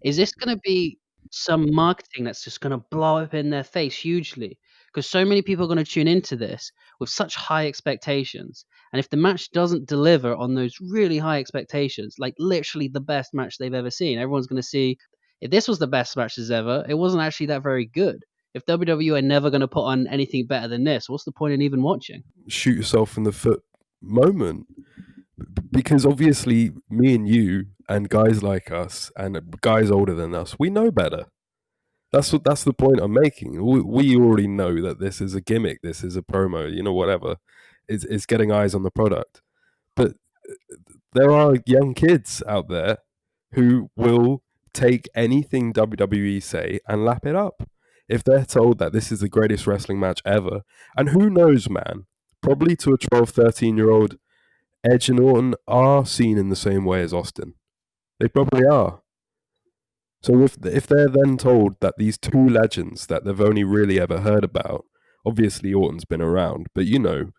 Is this going to be some marketing that's just going to blow up in their face hugely? Because so many people are going to tune into this with such high expectations. And if the match doesn't deliver on those really high expectations, like literally the best match they've ever seen, everyone's going to see if this was the best matches ever, it wasn't actually that very good. If WWE are never going to put on anything better than this, what's the point in even watching? Shoot yourself in the foot moment. Because obviously, me and you and guys like us and guys older than us, we know better. That's the point I'm making. We already know that this is a gimmick, this is a promo, you know, whatever. It's getting eyes on the product. But there are young kids out there who will take anything WWE say and lap it up. If they're told that this is the greatest wrestling match ever, and who knows, man, probably to a 12, 13-year-old, Edge and Orton are seen in the same way as Austin. They probably are. So if they're then told that these two legends that they've only really ever heard about, obviously Orton's been around, but you know,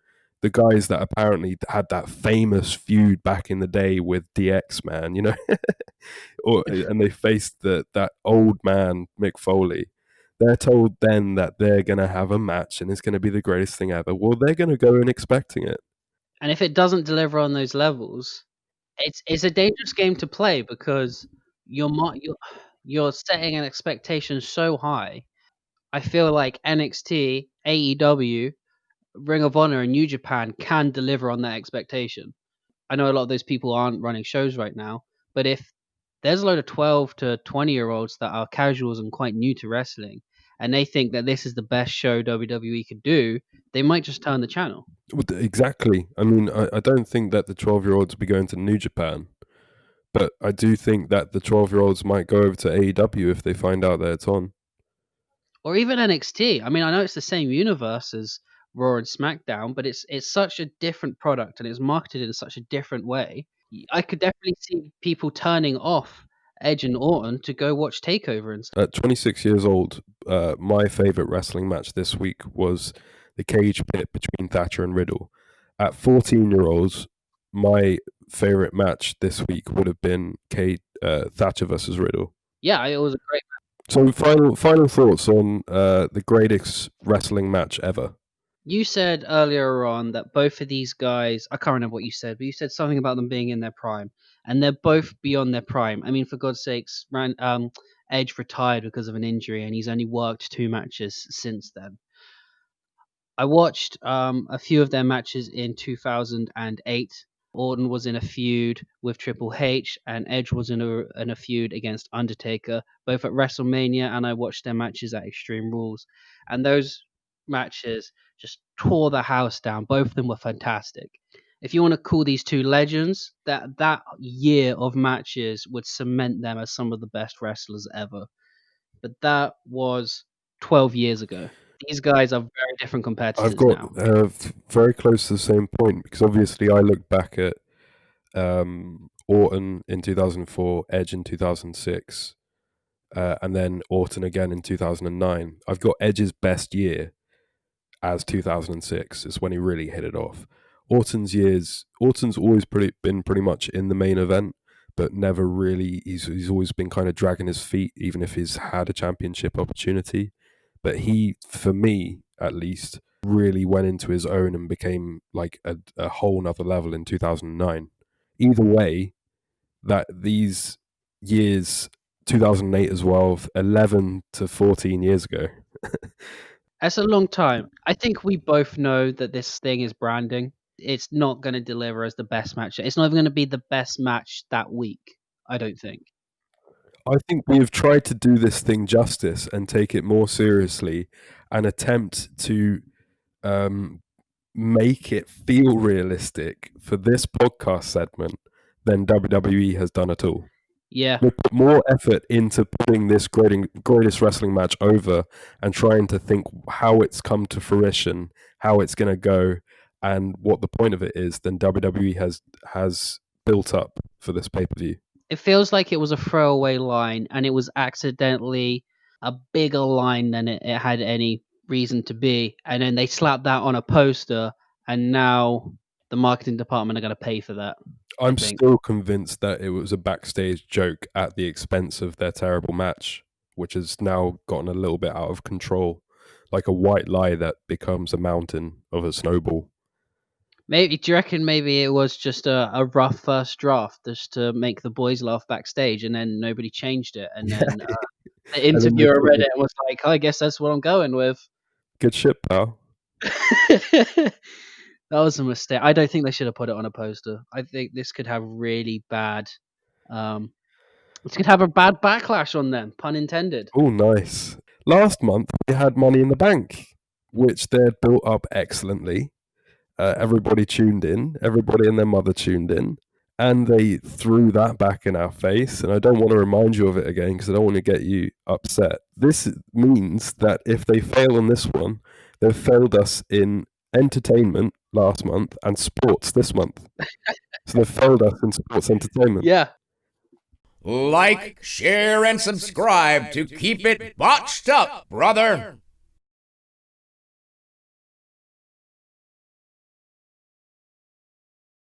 the guys that apparently had that famous feud back in the day with DX, man, you know, and they faced that old man Mick Foley. They're told then that they're going to have a match and it's going to be the greatest thing ever. Well, they're going to go in expecting it. And if it doesn't deliver on those levels, it's a dangerous game to play because you're setting an expectation so high. I feel like NXT, AEW, Ring of Honor, and New Japan can deliver on that expectation. I know a lot of those people aren't running shows right now, but if there's a load of 12 to 20-year-olds that are casuals and quite new to wrestling, and they think that this is the best show WWE could do, they might just turn the channel. Exactly. I mean, I don't think that the 12-year-olds will be going to New Japan, but I do think that the 12-year-olds might go over to AEW if they find out that it's on. Or even NXT. I mean, I know it's the same universe as Raw and SmackDown, but it's such a different product and it's marketed in such a different way. I could definitely see people turning off Edge and Orton to go watch Takeover and At 26 years old, my favorite wrestling match this week was the cage pit between Thatcher and Riddle. At 14-year-olds, my favorite match this week would have been Thatcher versus Riddle. Yeah, it was a great match. So final thoughts on the greatest wrestling match ever. You said earlier on that both of these guys, I can't remember what you said, but you said something about them being in their prime. And they're both beyond their prime. I mean, for God's sakes, Edge retired because of an injury, and he's only worked 2 matches since then. I watched a few of their matches in 2008. Orton was in a feud with Triple H, and Edge was in a feud against Undertaker, both at WrestleMania, and I watched their matches at Extreme Rules. And those matches just tore the house down. Both of them were fantastic. If you want to call these two legends, that year of matches would cement them as some of the best wrestlers ever. But that was 12 years ago. These guys are very different competitors I've got now. very close to the same point, because obviously I look back at Orton in 2004, Edge in 2006, and then Orton again in 2009. I've got Edge's best year as 2006 is when he really hit it off. Orton's always been pretty much in the main event, but never really. He's always been kind of dragging his feet, even if he's had a championship opportunity. But he, for me at least, really went into his own and became like a whole nother level in 2009. Either way, that these years, 2008 as well, 11 to 14 years ago. That's a long time. I think we both know that this thing is branding. It's not going to deliver as the best match. It's not even going to be the best match that week, I don't think. I think we have tried to do this thing justice and take it more seriously and attempt to make it feel realistic for this podcast segment than WWE has done at all. Yeah. We put more effort into putting this greatest wrestling match over and trying to think how it's come to fruition, how it's going to go, and what the point of it is than WWE has built up for this pay-per-view. It feels like it was a throwaway line, and it was accidentally a bigger line than it had any reason to be. And then they slapped that on a poster, and now the marketing department are going to pay for that. I'm still convinced that it was a backstage joke at the expense of their terrible match, which has now gotten a little bit out of control, like a white lie that becomes a mountain of a snowball. Maybe, do you reckon maybe it was just a rough first draft just to make the boys laugh backstage, and then nobody changed it, and then the interviewer read it and was like, I guess that's what I'm going with. Good shit, pal. That was a mistake. I don't think they should have put it on a poster. I think this could have really bad this could have a bad backlash on them, pun intended. Oh, nice. Last month, we had Money in the Bank, which they'd built up excellently. Everybody tuned in. Everybody and their mother tuned in. And they threw that back in our face. And I don't want to remind you of it again because I don't want to get you upset. This means that if they fail on this one, they've failed us in entertainment last month and sports this month. So they've failed us in sports entertainment. Yeah. Like, share, and subscribe to keep it botched up, brother.